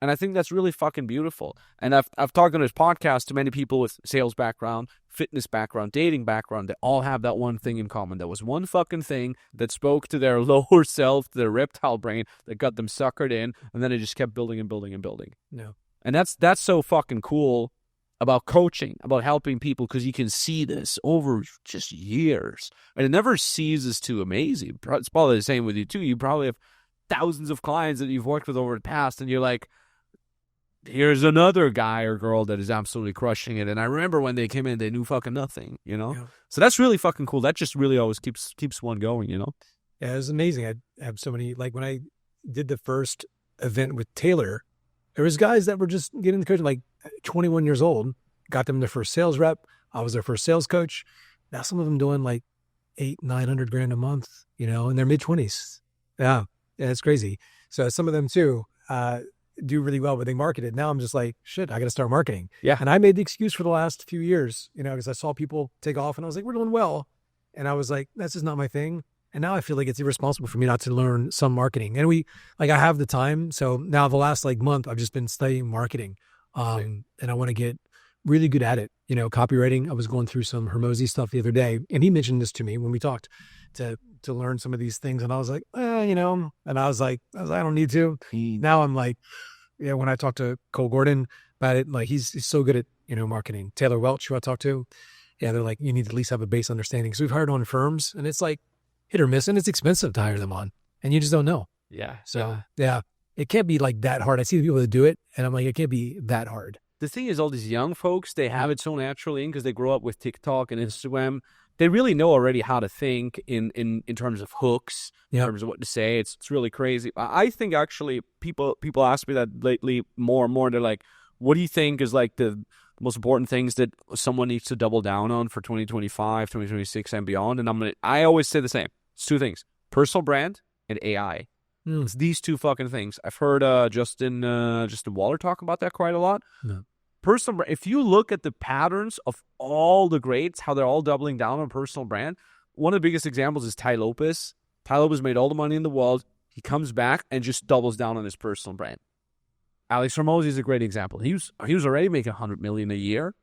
And I think that's really fucking beautiful. And I've talked on this podcast to many people with sales background, fitness background, dating background. They all have that one thing in common. There was one fucking thing that spoke to their lower self, to their reptile brain, that got them suckered in. And then it just kept building and building and building. No. And that's so fucking cool about coaching, about helping people, because you can see this over just years. And it never ceases to amaze you. It's probably the same with you, too. You probably have thousands of clients that you've worked with over the past, and you're like, here's another guy or girl that is absolutely crushing it. And I remember when they came in, they knew fucking nothing, you know? Yeah. So that's really fucking cool. That just really always keeps one going, you know? Yeah, it was amazing. I have so many, like when I did the first event with Taylor, there was guys that were just getting the coaching, like 21 years old, got them their first sales rep. I was their first sales coach. Now some of them doing like $800,000-900,000 a month, you know, in their mid-20s. Yeah, it's crazy. So some of them too do really well, but they market it. Now I'm just like, shit, I got to start marketing. Yeah. And I made the excuse for the last few years, you know, because I saw people take off and I was like, we're doing well. And I was like, that's just not my thing. And now I feel like it's irresponsible for me not to learn some marketing. And I have the time. So now the last like month, I've just been studying marketing. And I want to get really good at it. You know, copywriting. I was going through some Hermosi stuff the other day, and he mentioned this to me when we talked to learn some of these things. And I was like, you know, and I was like, I don't need to. Now I'm like, yeah, when I talked to Cole Gordon about it, like he's so good at, you know, marketing. Taylor Welch, who I talked to, yeah, they're like, you need to at least have a base understanding. So we've hired on firms, and it's like hit or miss, and it's expensive to hire them on, and you just don't know. Yeah. So yeah, it can't be like that hard. I see the people that do it, and I'm like, it can't be that hard. The thing is, all these young folks, they have it so naturally because they grow up with TikTok and Instagram. They really know already how to think in terms of hooks, in terms of what to say. It's really crazy. I think actually people ask me that lately more and more. They're like, what do you think is like the most important things that someone needs to double down on for 2025, 2026 and beyond? And I always say the same. It's two things: personal brand and AI. It's these two fucking things. I've heard Justin Waller talk about that quite a lot. No. Personal brand. If you look at the patterns of all the greats, how they're all doubling down on personal brand, one of the biggest examples is Tai Lopez. Tai Lopez made all the money in the world. He comes back and just doubles down on his personal brand. Alex Hormozi is a great example. He was already making $100 million a year.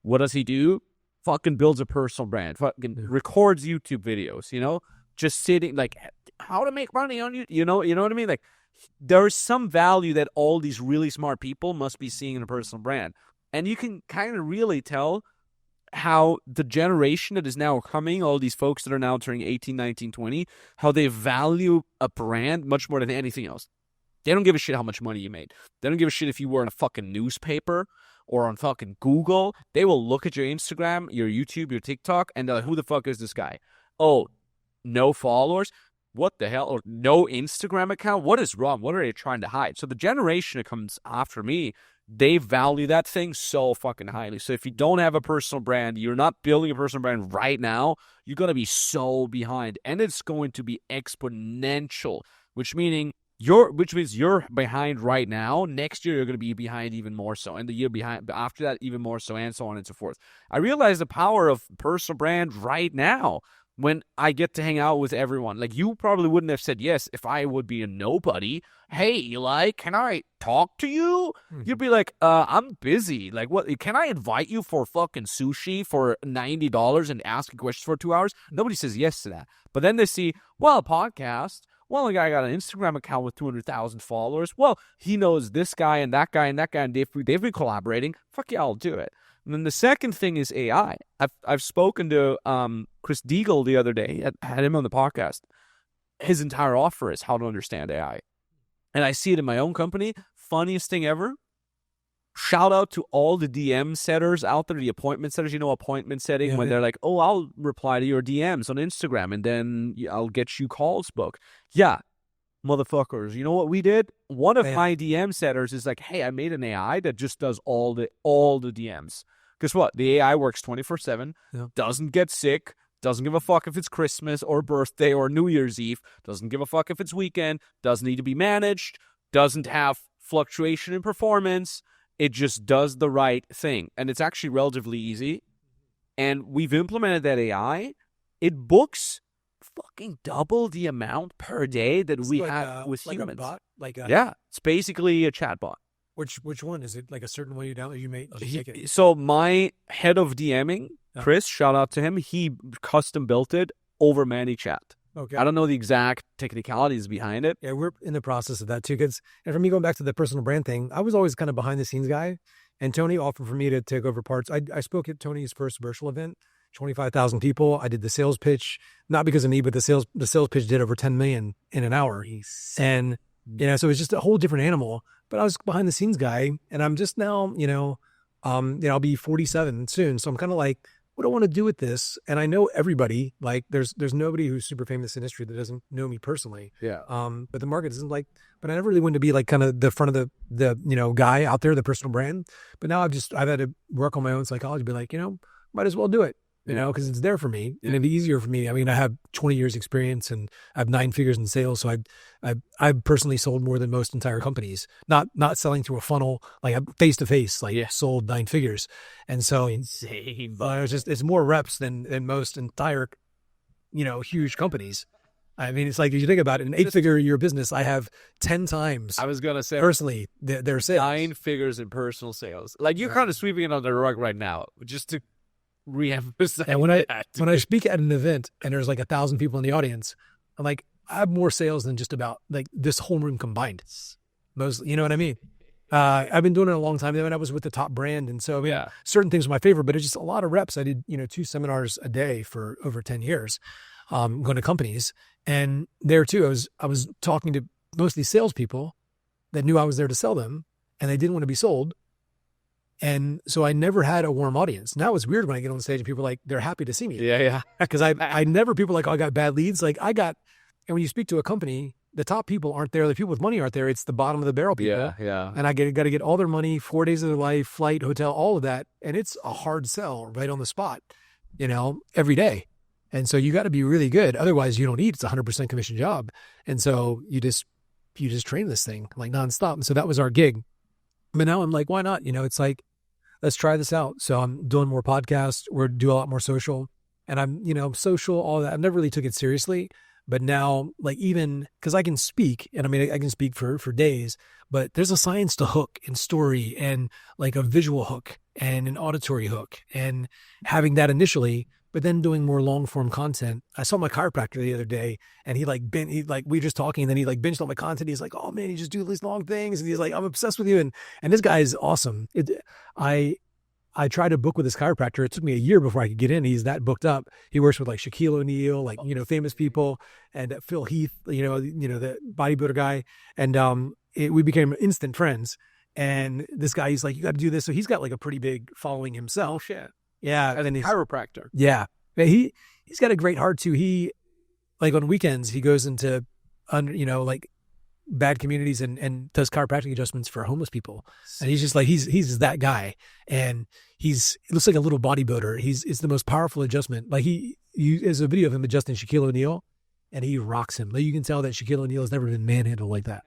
What does he do? Fucking builds a personal brand. Fucking records YouTube videos. You know, just sitting like how to make money on you. You know what I mean? Like, there is some value that all these really smart people must be seeing in a personal brand. And you can kind of really tell how the generation that is now coming, all these folks that are now turning 18, 19, 20, how they value a brand much more than anything else. They don't give a shit how much money you made. They don't give a shit if you were in a fucking newspaper or on fucking Google. They will look at your Instagram, your YouTube, your TikTok, and they're like, who the fuck is this guy? Oh, no followers? What the hell? Or no Instagram account? What is wrong? What are they trying to hide? So the generation that comes after me, they value that thing so fucking highly. So if you don't have a personal brand, you're not building a personal brand right now, you're going to be so behind. And it's going to be exponential, which meaning which means you're behind right now. Next year, you're going to be behind even more so. And the year behind, after that, even more so, and so on and so forth. I realize the power of personal brand right now when I get to hang out with everyone. Like, you probably wouldn't have said yes if I would be a nobody. Hey, Eli, can I talk to you? You'd be like, I'm busy. Like, what? Can I invite you for fucking sushi for $90 and ask questions for 2 hours? Nobody says yes to that. But then they see, well, a podcast. Well, a guy got an Instagram account with 200,000 followers. Well, he knows this guy and that guy and that guy, and they've been collaborating. Fuck yeah, I'll do it. And then the second thing is AI. I've spoken to Chris Deagle the other day. I had him on the podcast. His entire offer is how to understand AI. And I see it in my own company. Funniest thing ever. Shout out to all the DM setters out there, the appointment setters. You know, appointment setting when they're like, oh, I'll reply to your DMs on Instagram and then I'll get you calls booked. Yeah, motherfuckers. You know what we did? One of my DM setters is like, hey, I made an AI that just does all the DMs. Guess what? The AI works 24/7, doesn't get sick, doesn't give a fuck if it's Christmas or birthday or New Year's Eve, doesn't give a fuck if it's weekend, doesn't need to be managed, doesn't have fluctuation in performance. It just does the right thing. And it's actually relatively easy. And we've implemented that AI. It books fucking double the amount per day that we have with humans. A bot? Yeah, it's basically a chatbot. Which one? Is it like a certain way you download? You made? So my head of DMing, Chris, shout out to him. He custom built it over ManyChat. Okay. I don't know the exact technicalities behind it. Yeah, we're in the process of that too. And for me, going back to the personal brand thing, I was always kind of behind the scenes guy. And Tony offered for me to take over parts. I spoke at Tony's first virtual event, 25,000 people. I did the sales pitch, not because of me, but the sales pitch did over 10 million in an hour. And, so it was just a whole different animal. But I was behind the scenes guy, and I'm just now, I'll be 47 soon. So I'm kind of like, what do I want to do with this? And I know everybody. Like, there's nobody who's super famous in industry that doesn't know me personally. Yeah. But the market isn't like. But I never really wanted to be like kind of the front of the guy out there, the personal brand. But now I've had to work on my own psychology. Be like, might as well do it. Because it's there for me, and it'd be easier for me. I mean, I have 20 years experience, and I have 9 figures in sales. So I've personally sold more than most entire companies. Not selling through a funnel, like face to face, sold 9 figures. And so insane. It's more reps than most entire, huge companies. I mean, it's like, if you think about it, an 8-figure a year business, I have 10 times. I was gonna say personally their sales. 9 figures in personal sales. Like, you're kind of sweeping it under the rug right now, just to re-emphasize. And when I speak at an event and there's like 1,000 people in the audience, I'm like, I have more sales than just about like this whole room combined. Most, you know what I mean? I've been doing it a long time. Then I was with the top brand, and so certain things were my favorite, but it's just a lot of reps. I did 2 seminars a day for over 10 years, going to companies, and there too, I was talking to mostly salespeople that knew I was there to sell them, and they didn't want to be sold. And so I never had a warm audience. Now it's weird when I get on stage and people are like, they're happy to see me. Yeah. Because I never, people are like, oh, I got bad leads. Like and when you speak to a company, the top people aren't there. The people with money aren't there. It's the bottom of the barrel people. Yeah. And I got to get all their money, 4 days of their life, flight, hotel, all of that. And it's a hard sell right on the spot, every day. And so you got to be really good. Otherwise you don't eat. It's a 100% commission job. And so you just train this thing like nonstop. And so that was our gig. But now I'm like, why not? It's like, let's try this out. So I'm doing more podcasts. We're doing a lot more social, and I'm, social, all that. I've never really took it seriously, but now, like, even because I can speak, and I mean, I can speak for days, but there's a science to hook and story and like a visual hook and an auditory hook, and having that initially, but then doing more long form content. I saw my chiropractor the other day, and we were just talking, and then he like binged all my content. He's like, oh man, you just do these long things. And he's like, I'm obsessed with you. And this guy is awesome. I tried to book with this chiropractor. It took me a year before I could get in. He's that booked up. He works with like Shaquille O'Neal, like, famous people, and Phil Heath, the bodybuilder guy. And we became instant friends. And this guy, he's like, you got to do this. So he's got like a pretty big following himself. Yeah. And he's a chiropractor. Yeah. He's got a great heart too. He, like, on weekends, he goes into, like bad communities and does chiropractic adjustments for homeless people. And he's just like, he's that guy. And he looks like a little bodybuilder. It's the most powerful adjustment. Like there's a video of him adjusting Shaquille O'Neal, and he rocks him. Like, you can tell that Shaquille O'Neal has never been manhandled like that.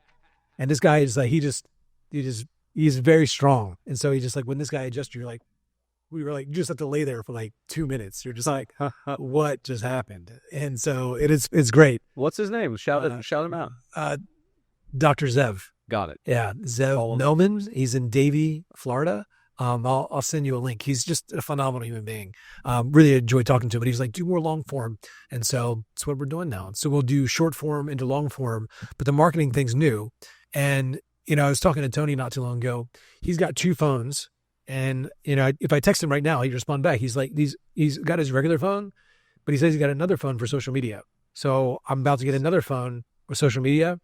And this guy is like, he's very strong. And so he just like, when this guy adjusts, you're like, we were like, you just have to lay there for like 2 minutes. You're just like, what just happened? And so it's great. What's his name? Shout him out. Dr. Zev. Got it. Yeah. Zev Melman. He's in Davie, Florida. I'll send you a link. He's just a phenomenal human being. Really enjoyed talking to him, but he's like, do more long form. And so that's what we're doing now. So we'll do short form into long form, but the marketing thing's new. And, I was talking to Tony not too long ago. He's got 2 phones. And, if I text him right now, he'd respond back. He's like, he's got his regular phone, but he says he's got another phone for social media. So I'm about to get another phone for social media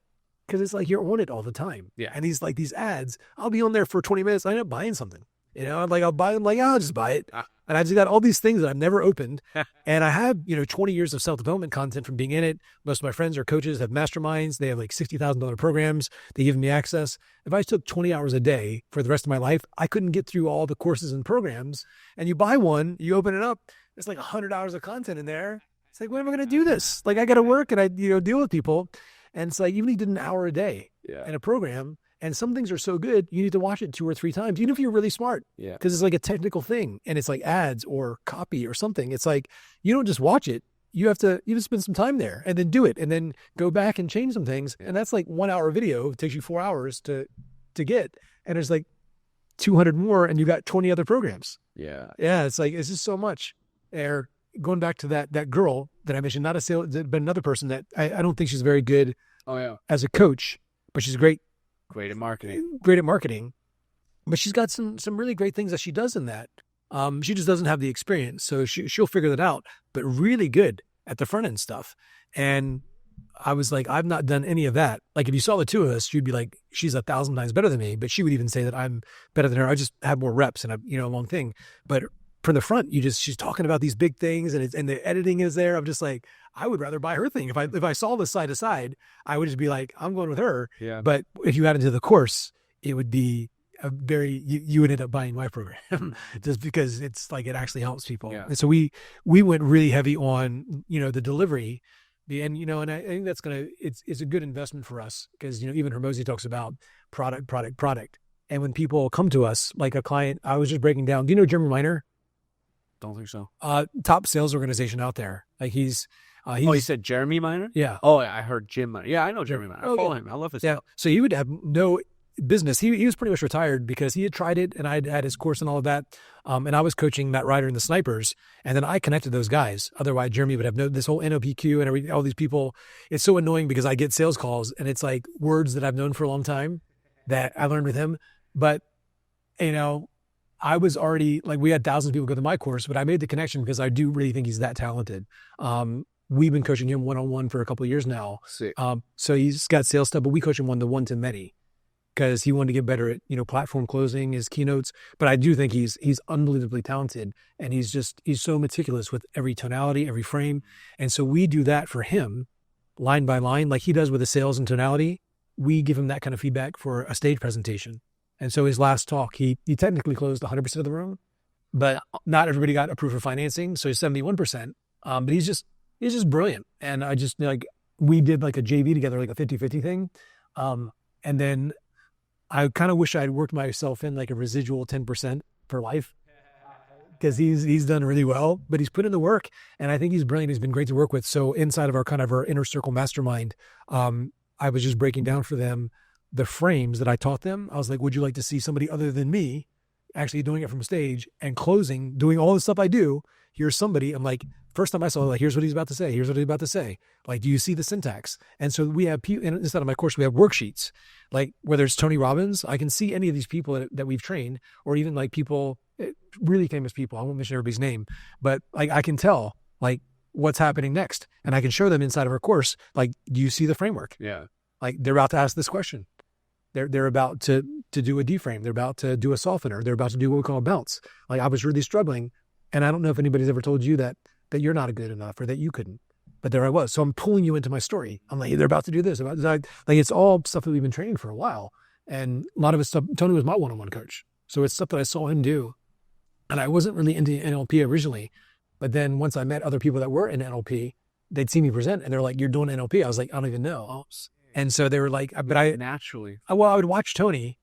because it's like you're on it all the time. Yeah. And he's like, these ads, I'll be on there for 20 minutes. I end up buying something. Like I'll buy them, like, I'll just buy it. And I just got all these things that I've never opened. And I have, 20 years of self-development content from being in it. Most of my friends are coaches, have masterminds. They have like $60,000 programs. They give me access. If I took 20 hours a day for the rest of my life, I couldn't get through all the courses and programs. And you buy one, you open it up, there's like 100 hours of content in there. It's like, when am I going to do this? Like I got to work and I, deal with people. And it's like, even if you did an hour a day in a program, and some things are so good, you need to watch it 2 or 3 times, even if you're really smart. Yeah. Because it's like a technical thing and it's like ads or copy or something. It's like, you don't just watch it. You have to spend some time there and then do it and then go back and change some things. Yeah. And that's like 1 hour video. It takes you 4 hours to get. And there's like 200 more and you got 20 other programs. Yeah. Yeah. It's like, it's just so much. Or going back to that girl that I mentioned, not a sales, but another person that I don't think she's very good as a coach, but she's great at marketing, but she's got some really great things that she does in that. She just doesn't have the experience. So she'll figure that out, but really good at the front end stuff. And I was like, I've not done any of that. Like if you saw the 2 of us, you'd be like, she's 1,000 times better than me, but she would even say that I'm better than her. I just have more reps and a long thing. But from the front, she's talking about these big things and the editing is there. I'm just like, I would rather buy her thing. If I saw this side to side, I would just be like, I'm going with her. Yeah. But if you got into the course, it would be you would end up buying my program just because it's like, it actually helps people. Yeah. And so we went really heavy on, the delivery and I think that's it's a good investment for us because, even Hermosi talks about product. And when people come to us, like a client, I was just breaking down, do you know Jeremy Miner? Don't think so. Top sales organization out there. Like he's you said Jeremy Miner? Yeah. Oh, I heard Jim Miner. Yeah, I know Jeremy Miner. I follow him. I love his stuff. So he would have no business. He was pretty much retired because he had tried it and I had his course and all of that. And I was coaching Matt Ryder and the Snipers. And then I connected those guys. Otherwise, Jeremy would have this whole NOPQ and all these people. It's so annoying because I get sales calls and it's like words that I've known for a long time that I learned with him. But, I was already like, we had thousands of people go to my course, but I made the connection because I do really think he's that talented. We've been coaching him one-on-one for a couple of years now. Sick. So he's got sales stuff, but we coach him one-to-one to many because he wanted to get better at, platform closing, his keynotes. But I do think he's unbelievably talented and he's so meticulous with every tonality, every frame. And so we do that for him line by line, like he does with the sales and tonality. We give him that kind of feedback for a stage presentation. And so his last talk, he technically closed 100% of the room, but not everybody got approved for financing. So he's 71%. But he's just brilliant. And I just we did like a JV together, like a 50-50 thing. And then I kind of wish I'd worked myself in like a residual 10% for life because he's done really well, but he's put in the work and I think he's brilliant. He's been great to work with. So inside of our inner circle mastermind, I was just breaking down for them the frames that I taught them. I was like, would you like to see somebody other than me actually doing it from stage and closing, doing all the stuff I do? Here's somebody. I'm like, first time I saw it, like, here's what he's about to say. Here's what he's about to say. Like, do you see the syntax? And so we have people, inside of my course, we have worksheets. Like whether it's Tony Robbins, I can see any of these people that we've trained, or even like people, really famous people. I won't mention everybody's name, but like I can tell like what's happening next. And I can show them inside of our course, like, do you see the framework? Yeah. Like they're about to ask this question. They're about to do a D-frame. They're about to do a softener. They're about to do what we call a bounce. Like I was really struggling. And I don't know if anybody's ever told you that you're not good enough or that you couldn't, but there I was. So I'm pulling you into my story. I'm like, they're about to do this. Like it's all stuff that we've been training for a while. And a lot of it's stuff, Tony was my one-on-one coach. So it's stuff that I saw him do. And I wasn't really into NLP originally, but then once I met other people that were in NLP, they'd see me present and they're like, you're doing NLP. I was like, I don't even know. And so they were like, but I would watch Tony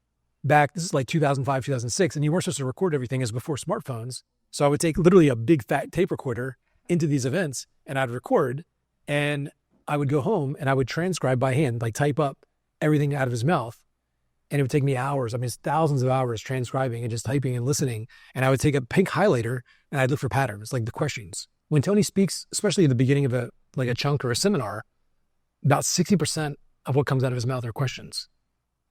back, this is like 2005, 2006, and you weren't supposed to record everything as before smartphones. So I would take literally a big fat tape recorder into these events and I'd record, and I would go home and I would transcribe by hand, like type up everything out of his mouth. And it would take me hours. I mean, it's thousands of hours transcribing and just typing and listening. And I would take a pink highlighter and I'd look for patterns, like the questions. When Tony speaks, especially at the beginning of a chunk or a seminar, about 60% of what comes out of his mouth are questions.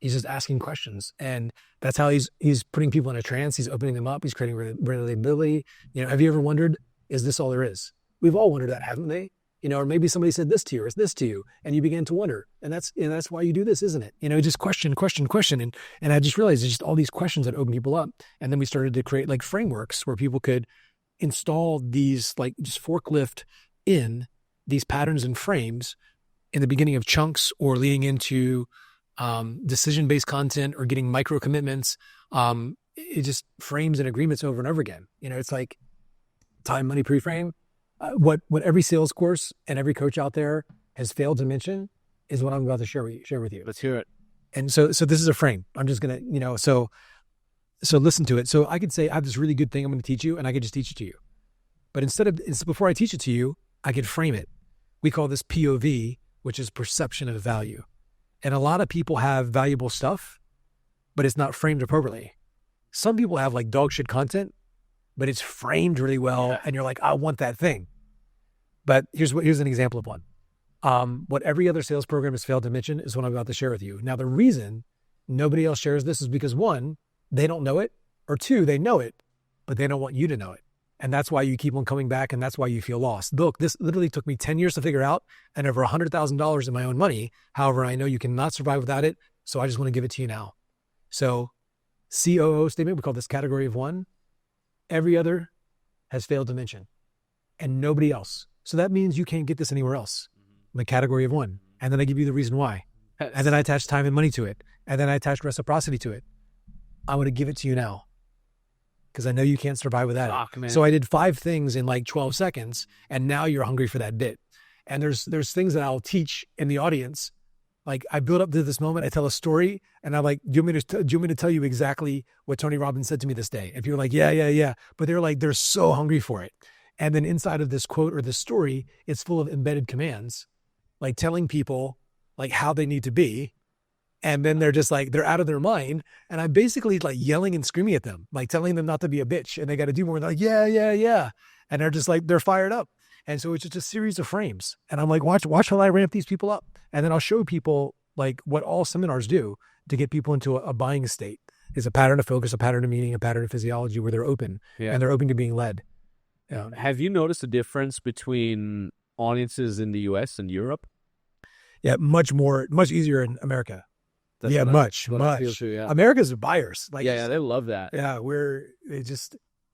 He's just asking questions. And that's how he's putting people in a trance. He's opening them up. He's creating relatability. Have you ever wondered, is this all there is? We've all wondered that, haven't they? Or maybe somebody said this to you or this to you, and you began to wonder. And that's why you do this, isn't it? Just question. And I just realized it's just all these questions that open people up. And then we started to create like frameworks where people could install these, like just forklift in these patterns and frames in the beginning of chunks or leading into decision-based content or getting micro commitments. It just frames and agreements over and over again. It's like time, money, pre-frame. What every sales course and every coach out there has failed to mention is what I'm about to share with you. Let's hear it. And so this is a frame. I'm just going to, so listen to it. So I could say, I have this really good thing I'm going to teach you, and I could just teach it to you. But before I teach it to you, I could frame it. We call this POV, which is perception of value. And a lot of people have valuable stuff, but it's not framed appropriately. Some people have like dog shit content, but it's framed really well. And you're like, I want that thing. But here's an example of one. What every other sales program has failed to mention is what I'm about to share with you. Now, the reason nobody else shares this is because one, they don't know it, or two, they know it, but they don't want you to know it. And that's why you keep on coming back, and that's why you feel lost. Look, this literally took me 10 years to figure out, and over $100,000 in my own money. However, I know you cannot survive without it, so I just want to give it to you now. So, COO statement, we call this category of one. Every other has failed to mention, and nobody else. So that means you can't get this anywhere else. The category of one. And then I give you the reason why. And then I attach time and money to it. And then I attach reciprocity to it. I want to give it to you now because I know you can't survive without it. So I did 5 things in like 12 seconds, and now you're hungry for that bit. And there's things that I'll teach in the audience. Like I build up to this moment, I tell a story, and I'm like, do you want me to tell you exactly what Tony Robbins said to me this day? If you're like, yeah. But they're so hungry for it. And then inside of this quote or this story, it's full of embedded commands, like telling people like how they need to be. And then they're just like, they're out of their mind. And I'm basically like yelling and screaming at them, like telling them not to be a bitch. And they got to do more. And they're like, yeah. And they're just like, they're fired up. And so it's just a series of frames. And I'm like, watch how I ramp these people up. And then I'll show people like what all seminars do to get people into a buying state. Is a pattern of focus, a pattern of meaning, a pattern of physiology where they're open and they're open to being led. Have you noticed a difference between audiences in the US and Europe? Yeah, much easier in America. That's much. I feel too, yeah. America's buyers. Like, yeah, they love that. Yeah,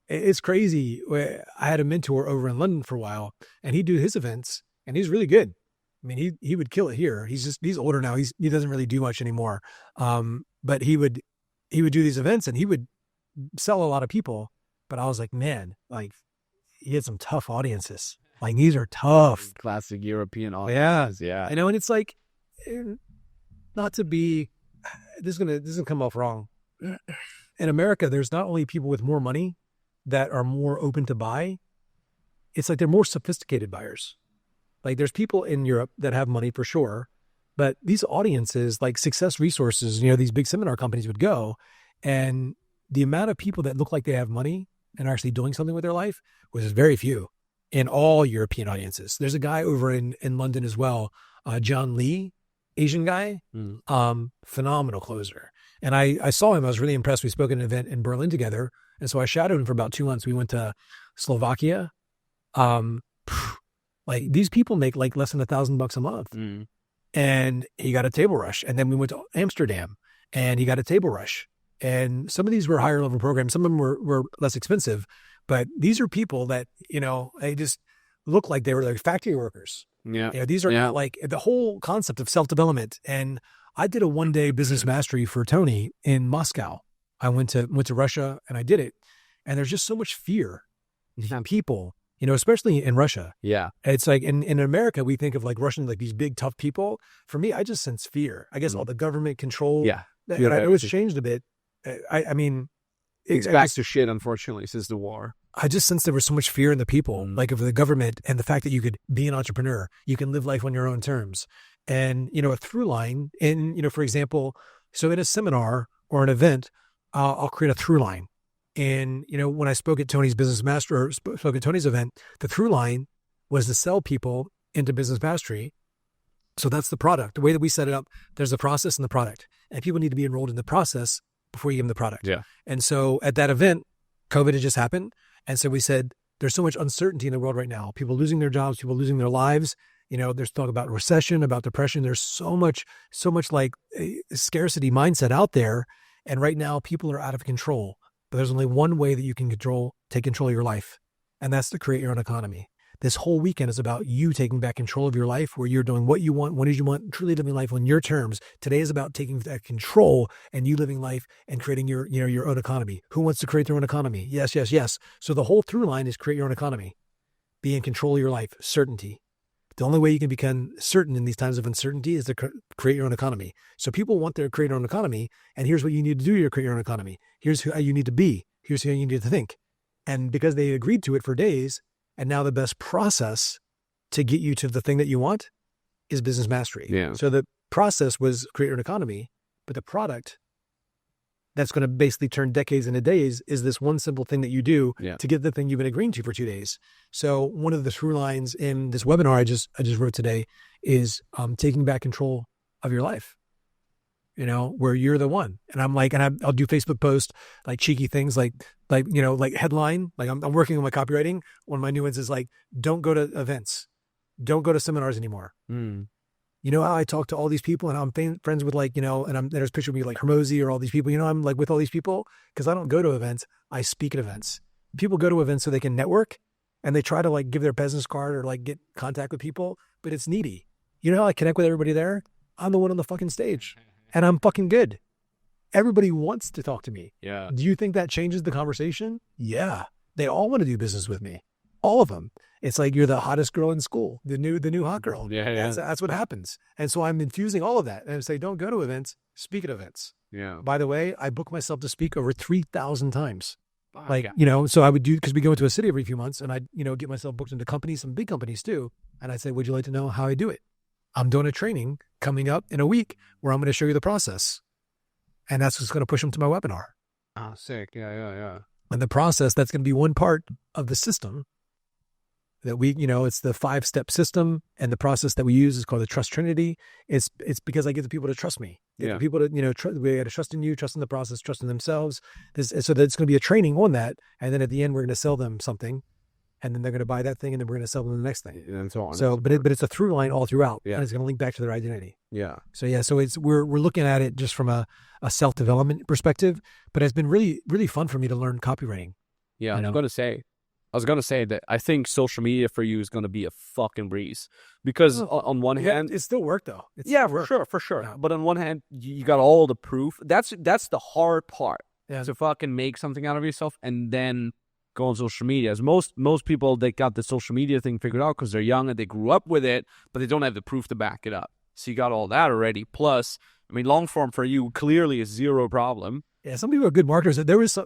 it's crazy. I had a mentor over in London for a while, and he'd do his events, and he's really good. I mean, he would kill it here. He's older now. He doesn't really do much anymore. But he would do these events, and he would sell a lot of people. But I was like, man, like he had some tough audiences. Like these are tough. Classic European audiences. Yeah. I know. And it's like, not to be, this is gonna come off wrong. In America, there's not only people with more money that are more open to buy. It's like they're more sophisticated buyers. Like there's people in Europe that have money for sure, but these audiences, like Success Resources, these big seminar companies would go, and the amount of people that look like they have money and are actually doing something with their life was very few in all European audiences. There's a guy over in London as well, John Lee, Asian guy, phenomenal closer. And I saw him. I was really impressed. We spoke at an event in Berlin together. And so I shadowed him for about 2 months. We went to Slovakia. Like these people make like less than $1,000 a month. And he got a table rush. And then we went to Amsterdam and he got a table rush. And some of these were higher level programs. Some of them were less expensive, but these are people that, they just look like they were like factory workers. Yeah. These are like the whole concept of self-development. And I did a 1-day business mastery for Tony in Moscow. I went to Russia and I did it. And there's just so much fear in people. especially in Russia. Yeah. It's like in America, we think of like Russians, like these big, tough people. For me, I just sense fear. I guess all the government control. Yeah. And I know it's changed a bit. I mean, It's back to shit, unfortunately, since the war. I just sense there was so much fear in the people, like of the government, and the fact that you could be an entrepreneur, you can live life on your own terms. And, a through line in, for example, so in a seminar or an event, I'll create a through line. And, when I spoke at Tony's Business Master, or spoke at Tony's event, the through line was to sell people into business mastery. So that's the product. The way that we set it up, there's a process and the product. And people need to be enrolled in the process before you give them the product. Yeah. And so at that event, COVID had just happened. And so we said, there's so much uncertainty in the world right now. People losing their jobs, people losing their lives. There's talk about recession, about depression. There's so much like a scarcity mindset out there. And right now people are out of control, but there's only one way that you can take control of your life. And that's to create your own economy. This whole weekend is about you taking back control of your life, where you're doing what you want, when did you want, truly living life on your terms. Today is about taking that control and you living life and creating your own economy. Who wants to create their own economy? Yes, yes, yes. So the whole through line is create your own economy. Be in control of your life, certainty. The only way you can become certain in these times of uncertainty is to create your own economy. So people want to create their own economy, and here's what you need to do to create your own economy. Here's how you need to be. Here's how you need to think. And because they agreed to it for days, and now the best process to get you to the thing that you want is business mastery. Yeah. So the process was create your own economy, but the product that's going to basically turn decades into days is this one simple thing that you do to get the thing you've been agreeing to for 2 days. So one of the through lines in this webinar I just wrote today is taking back control of your life. Where you're the one. And I'm like, and I'll do Facebook posts, like cheeky things, like headline, like I'm working on my copywriting. One of my new ones is like, don't go to events. Don't go to seminars anymore. You know how I talk to all these people and I'm friends with and there's a picture of me like Hermosi or all these people, I'm like with all these people because I don't go to events. I speak at events. People go to events so they can network and they try to like give their business card or like get contact with people, but it's needy. You know how I connect with everybody there? I'm the one on the fucking stage. And I'm fucking good. Everybody wants to talk to me. Yeah. Do you think that changes the conversation? Yeah. They all want to do business with me. All of them. It's like you're the hottest girl in school, the new hot girl. Yeah. That's what happens. And so I'm infusing all of that. And I say, don't go to events, speak at events. Yeah. By the way, I book myself to speak over 3,000 times. Yeah. So I would do, because we go into a city every few months and I, get myself booked into companies, some big companies too. And I say, would you like to know how I do it? I'm doing a training coming up in a week where I'm going to show you the process. And that's what's going to push them to my webinar. Oh, sick. Yeah. And the process, that's going to be one part of the system that we, it's the 5-step system. And the process that we use is called the trust trinity. It's because I get the people to trust me. Yeah. The people to, we got to trust in you, trust in the process, trust in themselves. So that's going to be a training on that. And then at the end, we're going to sell them something. And then they're going to buy that thing, and then we're going to sell them the next thing, and so on. So, but it's a through line all throughout, Yeah. and it's going to link back to their identity. Yeah. So we're looking at it just from a self development perspective, but it's been really really fun for me to learn copywriting. Yeah, I was gonna say that I think social media for you is gonna be a fucking breeze because on one hand, it's still work though. For sure. Yeah. But on one hand, you got all the proof. That's the hard part. Yeah. To fucking make something out of yourself and then go on social media. As most people, they got the social media thing figured out because they're young and they grew up with it, but they don't have the proof to back it up. So you got all that already. Plus, long form for you clearly is zero problem. Yeah, some people are good marketers. There was some,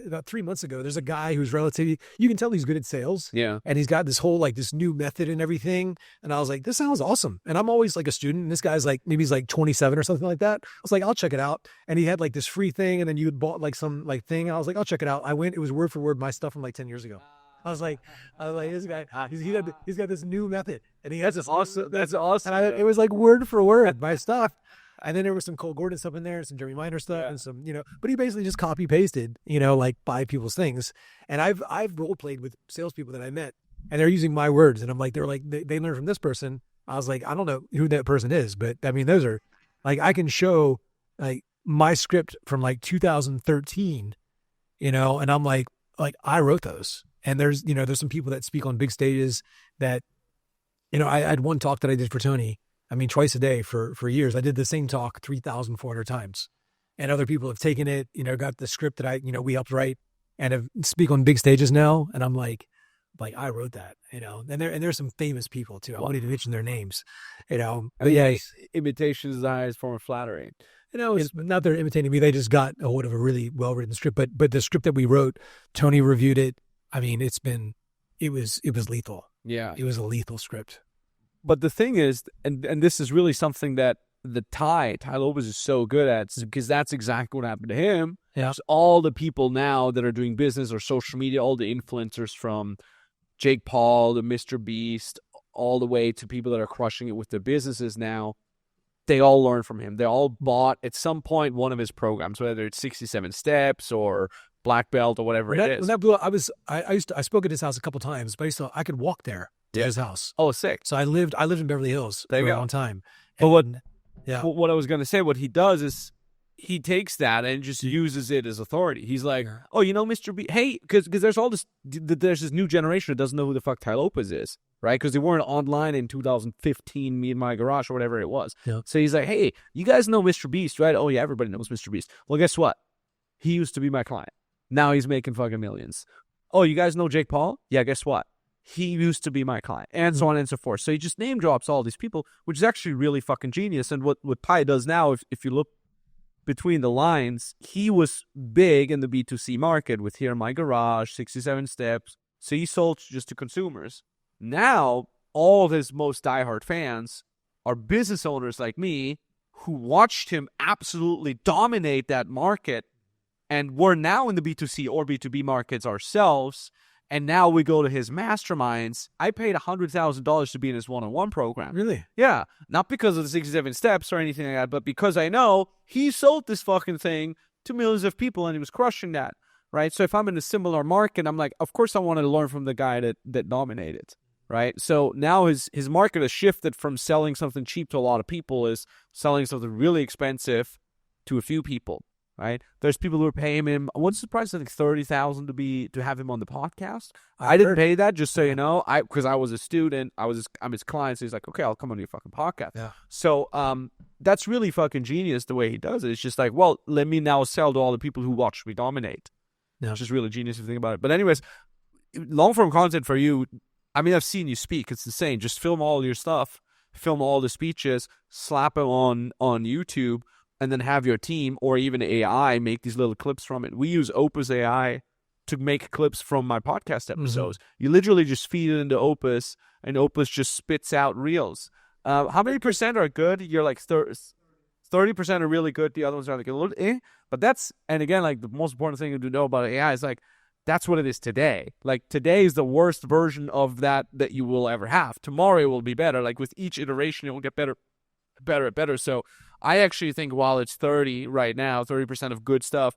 about 3 months ago, there's a guy who's relatively, you can tell he's good at sales. Yeah. And he's got this whole, this new method and everything. And I was like, this sounds awesome. And I'm always a student. And this guy's maybe he's 27 or something like that. I was like, I'll check it out. And he had this free thing. And then you had bought some thing. I was like, I'll check it out. I went, it was word for word my stuff from 10 years ago. I was like, this guy, he's got this new method. And he has this awesome, that's awesome. And it was word for word my stuff. And then there was some Cole Gordon stuff in there, some Jeremy Miner stuff, and some, but he basically just copy pasted, 5 people's things. And I've role played with salespeople that I met, and they're using my words, and I'm like, they learned from this person. I was like, I don't know who that person is, but those are I can show my script from 2013, and I'm like I wrote those. And there's some people that speak on big stages that, I had one talk that I did for Tony. Twice a day for years. I did the same talk 3,400 times. And other people have taken it, got the script that we helped write and have speak on big stages now. And I'm like, like, I wrote that, and there's some famous people too. I won't even mention their names, but yeah, imitation is the highest form of flattery. it's not they're imitating me. They just got a hold of a really well-written script, but the script that we wrote, Tony reviewed it. I mean, it was lethal. Yeah. It was a lethal script. But the thing is, and this is really something that the Ty Lopez is so good at, because that's exactly what happened to him. Yeah. All the people now that are doing business or social media, all the influencers from Jake Paul to Mr. Beast, all the way to people that are crushing it with their businesses now, they all learn from him. They all bought at some point one of his programs, whether it's 67 Steps or Black Belt or whatever it is. When that blew up, I spoke at his house a couple times, but I could walk there to his house. Oh, sick. So I lived in Beverly Hills for a long time. But And, what I was going to say, what he does is he takes that and just uses it as authority. He's like, oh, Mr. B, hey, because there's there's this new generation that doesn't know who the fuck Ty Lopez is, right? Because they weren't online in 2015, Me in My Garage or whatever it was. Yeah. So he's like, hey, you guys know Mr. Beast, right? Oh yeah, everybody knows Mr. Beast. Well, guess what? He used to be my client. Now he's making fucking millions. Oh, you guys know Jake Paul? Yeah, guess what? He used to be my client, and so on and so forth. So he just name drops all these people, which is actually really fucking genius. And what Ty does now, if you look between the lines, he was big in the B2C market with Here in My Garage, 67 Steps. So he sold just to consumers. Now, all of his most diehard fans are business owners like me who watched him absolutely dominate that market. And we're now in the B2C or B2B markets ourselves. And now we go to his masterminds. I paid $100,000 to be in his one-on-one program. Really? Yeah. Not because of the 67 Steps or anything like that, but because I know he sold this fucking thing to millions of people and he was crushing that, right? So if I'm in a similar market, I'm like, of course I want to learn from the guy that dominated, right? So now his market has shifted from selling something cheap to a lot of people is selling something really expensive to a few people. Right, there's people who are paying him. What's the price? I think $30,000 to have him on the podcast. I didn't pay that, just so you know. Because I was a student, I'm his client. So he's like, okay, I'll come on your fucking podcast. Yeah. So that's really fucking genius the way he does it. It's just like, well, let me now sell to all the people who watch me dominate. Yeah. Which is really genius if you think about it. But anyways, long form content for you. I mean, I've seen you speak. It's insane. Just film all your stuff, film all the speeches, slap them on YouTube. And then have your team or even AI make these little clips from it. We use Opus AI to make clips from my podcast episodes. Mm-hmm. You literally just feed it into Opus, and Opus just spits out reels. How many percent are good? You're like 30% are really good. The other ones are like a little But that's, and again, like the most important thing to know about AI is like, that's what it is today. Like today is the worst version of that you will ever have. Tomorrow it will be better. Like with each iteration, it will get better. So I actually think while it's 30 right now, 30% of good stuff,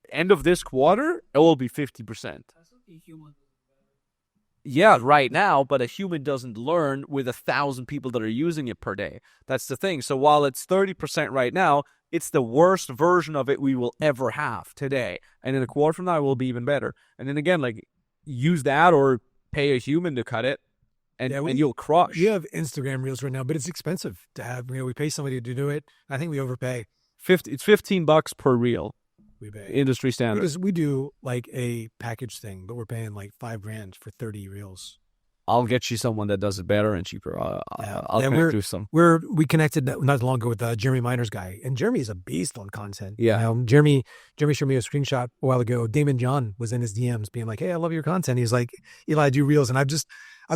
end of this quarter, it will be 50%. Yeah, right now, but a human doesn't learn with 1,000 people that are using it per day. That's the thing. So while it's 30% right now, it's the worst version of it we will ever have today. And in a quarter from now, it will be even better. And then again, like use that or pay a human to cut it. And you'll crush. You have Instagram Reels right now, but it's expensive to have. We pay somebody to do it. I think we overpay. It's $15 per reel. We pay industry standard. Because we do like a package thing, but we're paying like $5,000 for 30 reels. I'll get you someone that does it better and cheaper. I'll connect you some. We connected not long ago with Jeremy Miner's guy, and Jeremy is a beast on content. Yeah, Jeremy showed me a screenshot a while ago. Damon John was in his DMs being like, "Hey, I love your content." He's like, "Eli, I do reels," and I've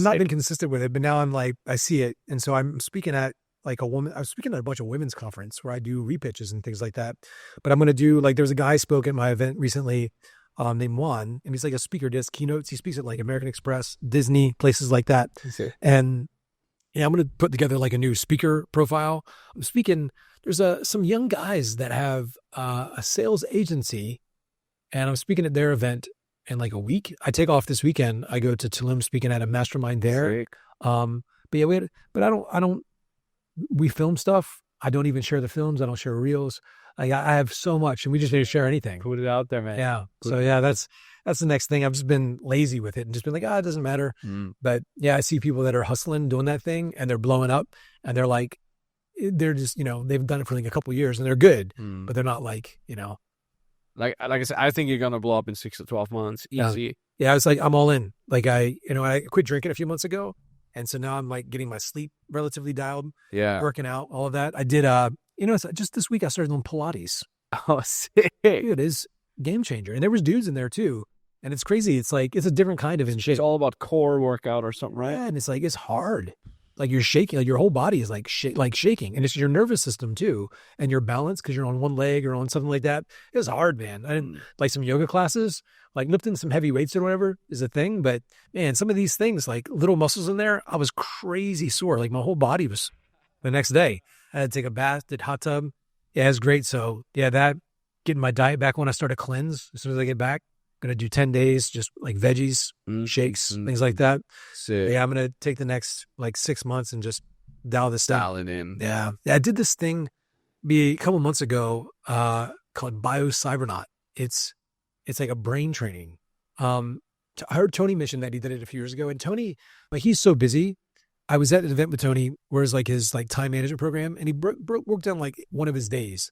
not been consistent with it, but now I'm like, I see it, and so I'm speaking at like a bunch of women's conference where I do repitches and things like that. But I'm going to do there's a guy spoke at my event recently. Named Juan, and he's like a speaker, does keynotes. He speaks at like American Express, Disney, places like that. Okay. And I'm going to put together like a new speaker profile. I'm speaking, there's some young guys that have a sales agency, and I'm speaking at their event in like a week. I take off this weekend. I go to Tulum speaking at a mastermind there. Sick. We film stuff. I don't even share the films. I don't share reels. I have so much, and we just didn't share anything. Put it out there, man. Yeah. That's the next thing. I've just been lazy with it and just been like, it doesn't matter. But yeah, I see people that are hustling, doing that thing, and they're blowing up, and they're like, they're just, they've done it for like a couple of years, and they're good, but they're not like, Like I said, I think you're gonna blow up in 6 to 12 months, easy. Yeah, I was like, I'm all in. Like I quit drinking a few months ago, and so now I'm like getting my sleep relatively dialed. Yeah. Working out, all of that. I did. It's just this week I started doing Pilates. Oh, sick. Dude, it is game changer, and there was dudes in there too. And it's crazy. It's like it's a different kind of in shape. It's all about core workout or something, right? Yeah, and it's like it's hard. Like you're shaking, like your whole body is like shaking, and it's your nervous system too, and your balance because you're on one leg or on something like that. It was hard, man. I didn't like some yoga classes, like lifting some heavy weights or whatever is a thing. But man, some of these things, like little muscles in there, I was crazy sore. Like my whole body was. The next day, I had to take a bath, did hot tub. Yeah, it was great. So yeah, that getting my diet back when I start to cleanse as soon as I get back. Gonna do 10 days, just like veggies, shakes, things like that. Sick. Yeah, I'm gonna take the next like 6 months and just dial this down. Dial it in. Yeah, I did this thing a couple months ago called Biocybernaut. It's like a brain training. I heard Tony mention that he did it a few years ago, and Tony, like he's so busy. I was at an event with Tony, where it's like his like time management program, and he broke down like one of his days.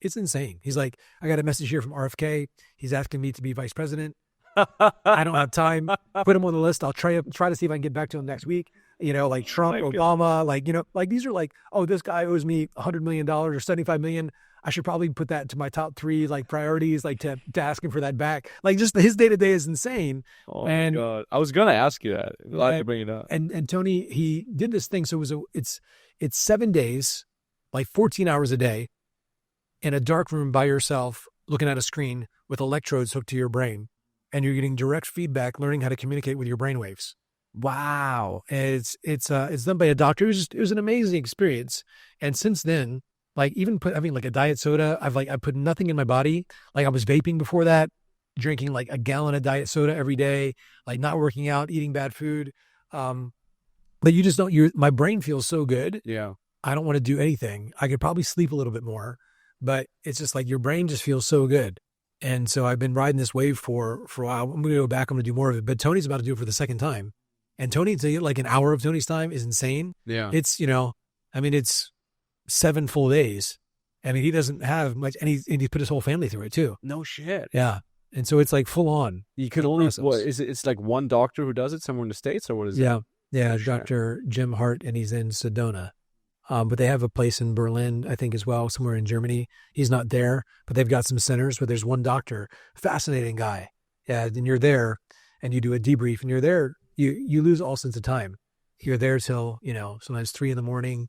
It's insane. He's like, I got a message here from RFK. He's asking me to be vice president. I don't have time. Put him on the list. I'll try to see if I can get back to him next week. Like Trump, Obama, like, like these are like, oh, this guy owes me $100 million or $75 million. I should probably put that to my top 3 like priorities, like to ask him for that back. Like just his day to day is insane. Oh my God. I was gonna ask you that. Glad to bring it up. And Tony, he did this thing. So it's 7 days, like 14 hours a day, in a dark room by yourself, looking at a screen with electrodes hooked to your brain, and you're getting direct feedback, learning how to communicate with your brainwaves. Wow, it's done by a doctor. It was an amazing experience. And since then, like even having like a diet soda, I put nothing in my body. Like I was vaping before that, drinking like a gallon of diet soda every day, like not working out, eating bad food. But you just don't. My brain feels so good. Yeah, I don't want to do anything. I could probably sleep a little bit more. But it's just like your brain just feels so good. And so I've been riding this wave for a while. I'm going to go back. I'm going to do more of it. But Tony's about to do it for the second time. And Tony, to get like an hour of Tony's time is insane. Yeah. It's, it's 7 full days. I mean, he doesn't have much, and he put his whole family through it too. No shit. Yeah. And so it's like full on. You could only, what is it? It's like one doctor who does it somewhere in the States, or what is it? Yeah. Yeah. Dr. Jim Hart, and he's in Sedona. But they have a place in Berlin, I think, as well, somewhere in Germany. He's not there, but they've got some centers where there's one doctor, fascinating guy. Yeah, and you're there, and you do a debrief, and you're there. You lose all sense of time. You're there till sometimes 3 a.m.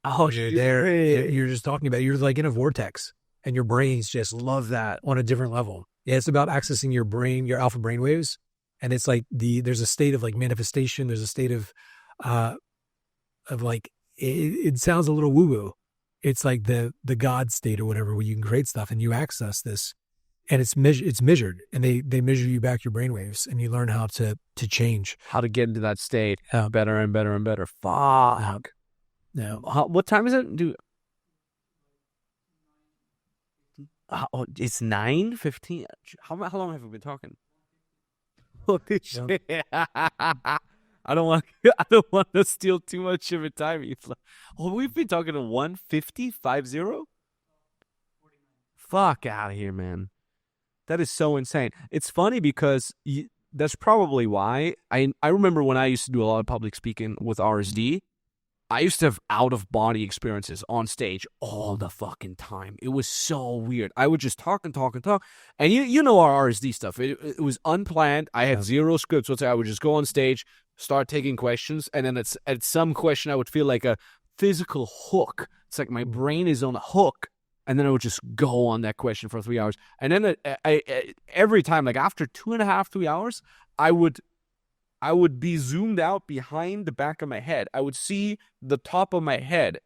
Oh, you're there. You're just talking about it. You're like in a vortex, and your brains just love that on a different level. Yeah, it's about accessing your brain, your alpha brain waves, and it's like there's a state of like manifestation. There's a state of like. It sounds a little woo-woo. It's like the God state or whatever, where you can create stuff and you access this, and it's measured, and they measure you back your brainwaves, and you learn how to change, how to get into that state better and better and better. Fuck. No. What time is it? It's 9:15. How long have we been talking? Holy shit. I don't want to steal too much of your time. We've been talking to 150, 50? Fuck out of here, man. That is so insane. It's funny because that's probably why. I remember when I used to do a lot of public speaking with RSD, I used to have out-of-body experiences on stage all the fucking time. It was so weird. I would just talk and talk and talk. And you know our RSD stuff. It was unplanned. I had zero scripts. So I would just go on stage, start taking questions, and then at some question I would feel like a physical hook. It's like my brain is on a hook, and then I would just go on that question for 3 hours. And then every time, like after 2.5, 3 hours, I would be zoomed out behind the back of my head. I would see the top of my head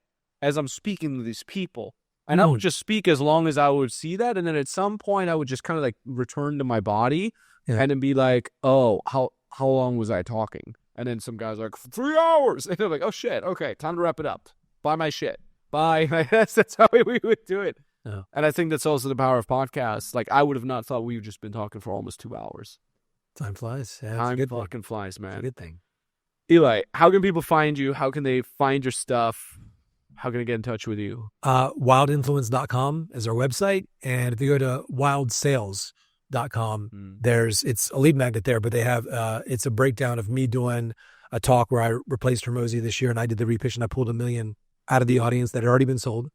as I'm speaking to these people. And I would just speak as long as I would see that. And then at some point I would just kind of like return to my body and then be like, oh, how long was I talking? And then some guys are like, 3 hours. And they're like, oh shit, okay, time to wrap it up. Buy my shit. Bye. That's how we would do it. Oh. And I think that's also the power of podcasts. Like I would have not thought we've just been talking for almost 2 hours. Time flies. Yeah, Time fucking flies, man. It's a good thing. Eli, how can people find you? How can they find your stuff? How can I get in touch with you? Wildinfluence.com is our website. And if you go to wildsales.com, it's a lead magnet there, but they have, it's a breakdown of me doing a talk where I replaced Hermosi this year, and I did the repitch, and I pulled $1 million out of the audience that had already been sold.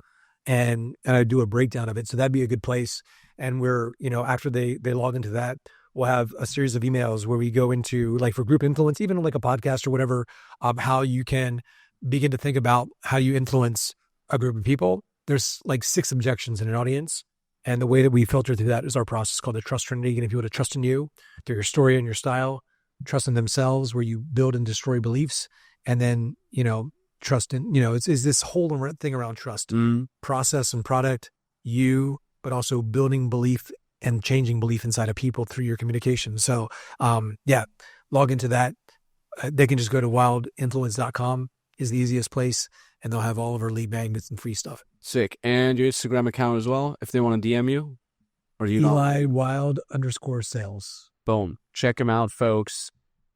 And I do a breakdown of it. So that'd be a good place. And we're, after they log into that, we'll have a series of emails where we go into, like, for group influence, even like a podcast or whatever, how you can begin to think about how you influence a group of people. There's like 6 objections in an audience. And the way that we filter through that is our process called the trust trinity. Getting people to trust in you, through your story and your style, trust in themselves, where you build and destroy beliefs. And then, trust in, it's this whole thing around trust, process and product, but also building belief and changing belief inside of people through your communication. So, log into that. They can just go to wildinfluence.com is the easiest place, and they'll have all of our lead magnets and free stuff. Sick. And your Instagram account as well, if they want to DM you? Or do you Eli Wild_sales. Boom. Check him out, folks.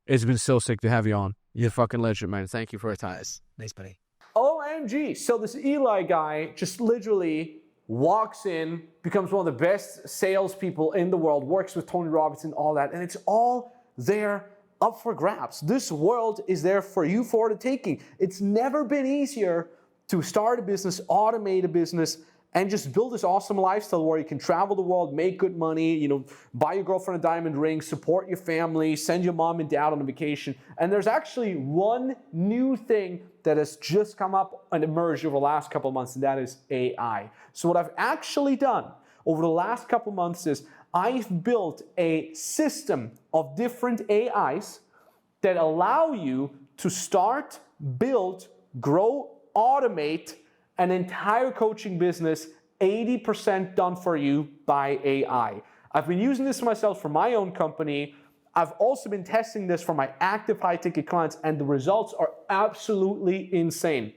It's been so sick to have you on. You're a fucking legend, man. Thank you for your time. Nice, buddy. OMG. So this Eli guy just literally walks in, becomes one of the best salespeople in the world, works with Tony Robbins and all that, and it's all there up for grabs. This world is there for you for the taking. It's never been easier to start a business, automate a business, and just build this awesome lifestyle where you can travel the world, make good money, buy your girlfriend a diamond ring, support your family, send your mom and dad on a vacation. And there's actually one new thing that has just come up and emerged over the last couple of months, and that is AI. So what I've actually done over the last couple of months is I've built a system of different AIs that allow you to start, build, grow, automate an entire coaching business 80% done for you by AI. I've been using this myself for my own company. I've also been testing this for my active high-ticket clients, and the results are absolutely insane.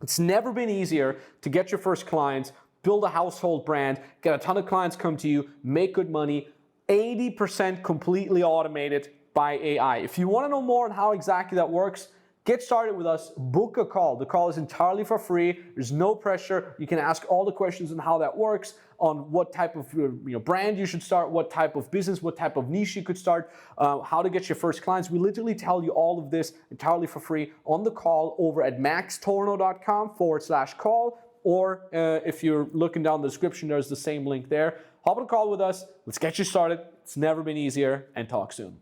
It's never been easier to get your first clients, build a household brand, get a ton of clients come to you, make good money, 80% completely automated by AI. If you want to know more on how exactly that works, get started with us, book a call. The call is entirely for free. There's no pressure. You can ask all the questions on how that works, on what type of brand you should start, what type of business, what type of niche you could start, how to get your first clients. We literally tell you all of this entirely for free on the call over at maxtornow.com/call. Or if you're looking down the description, there's the same link there. Hop on a call with us. Let's get you started. It's never been easier, and talk soon.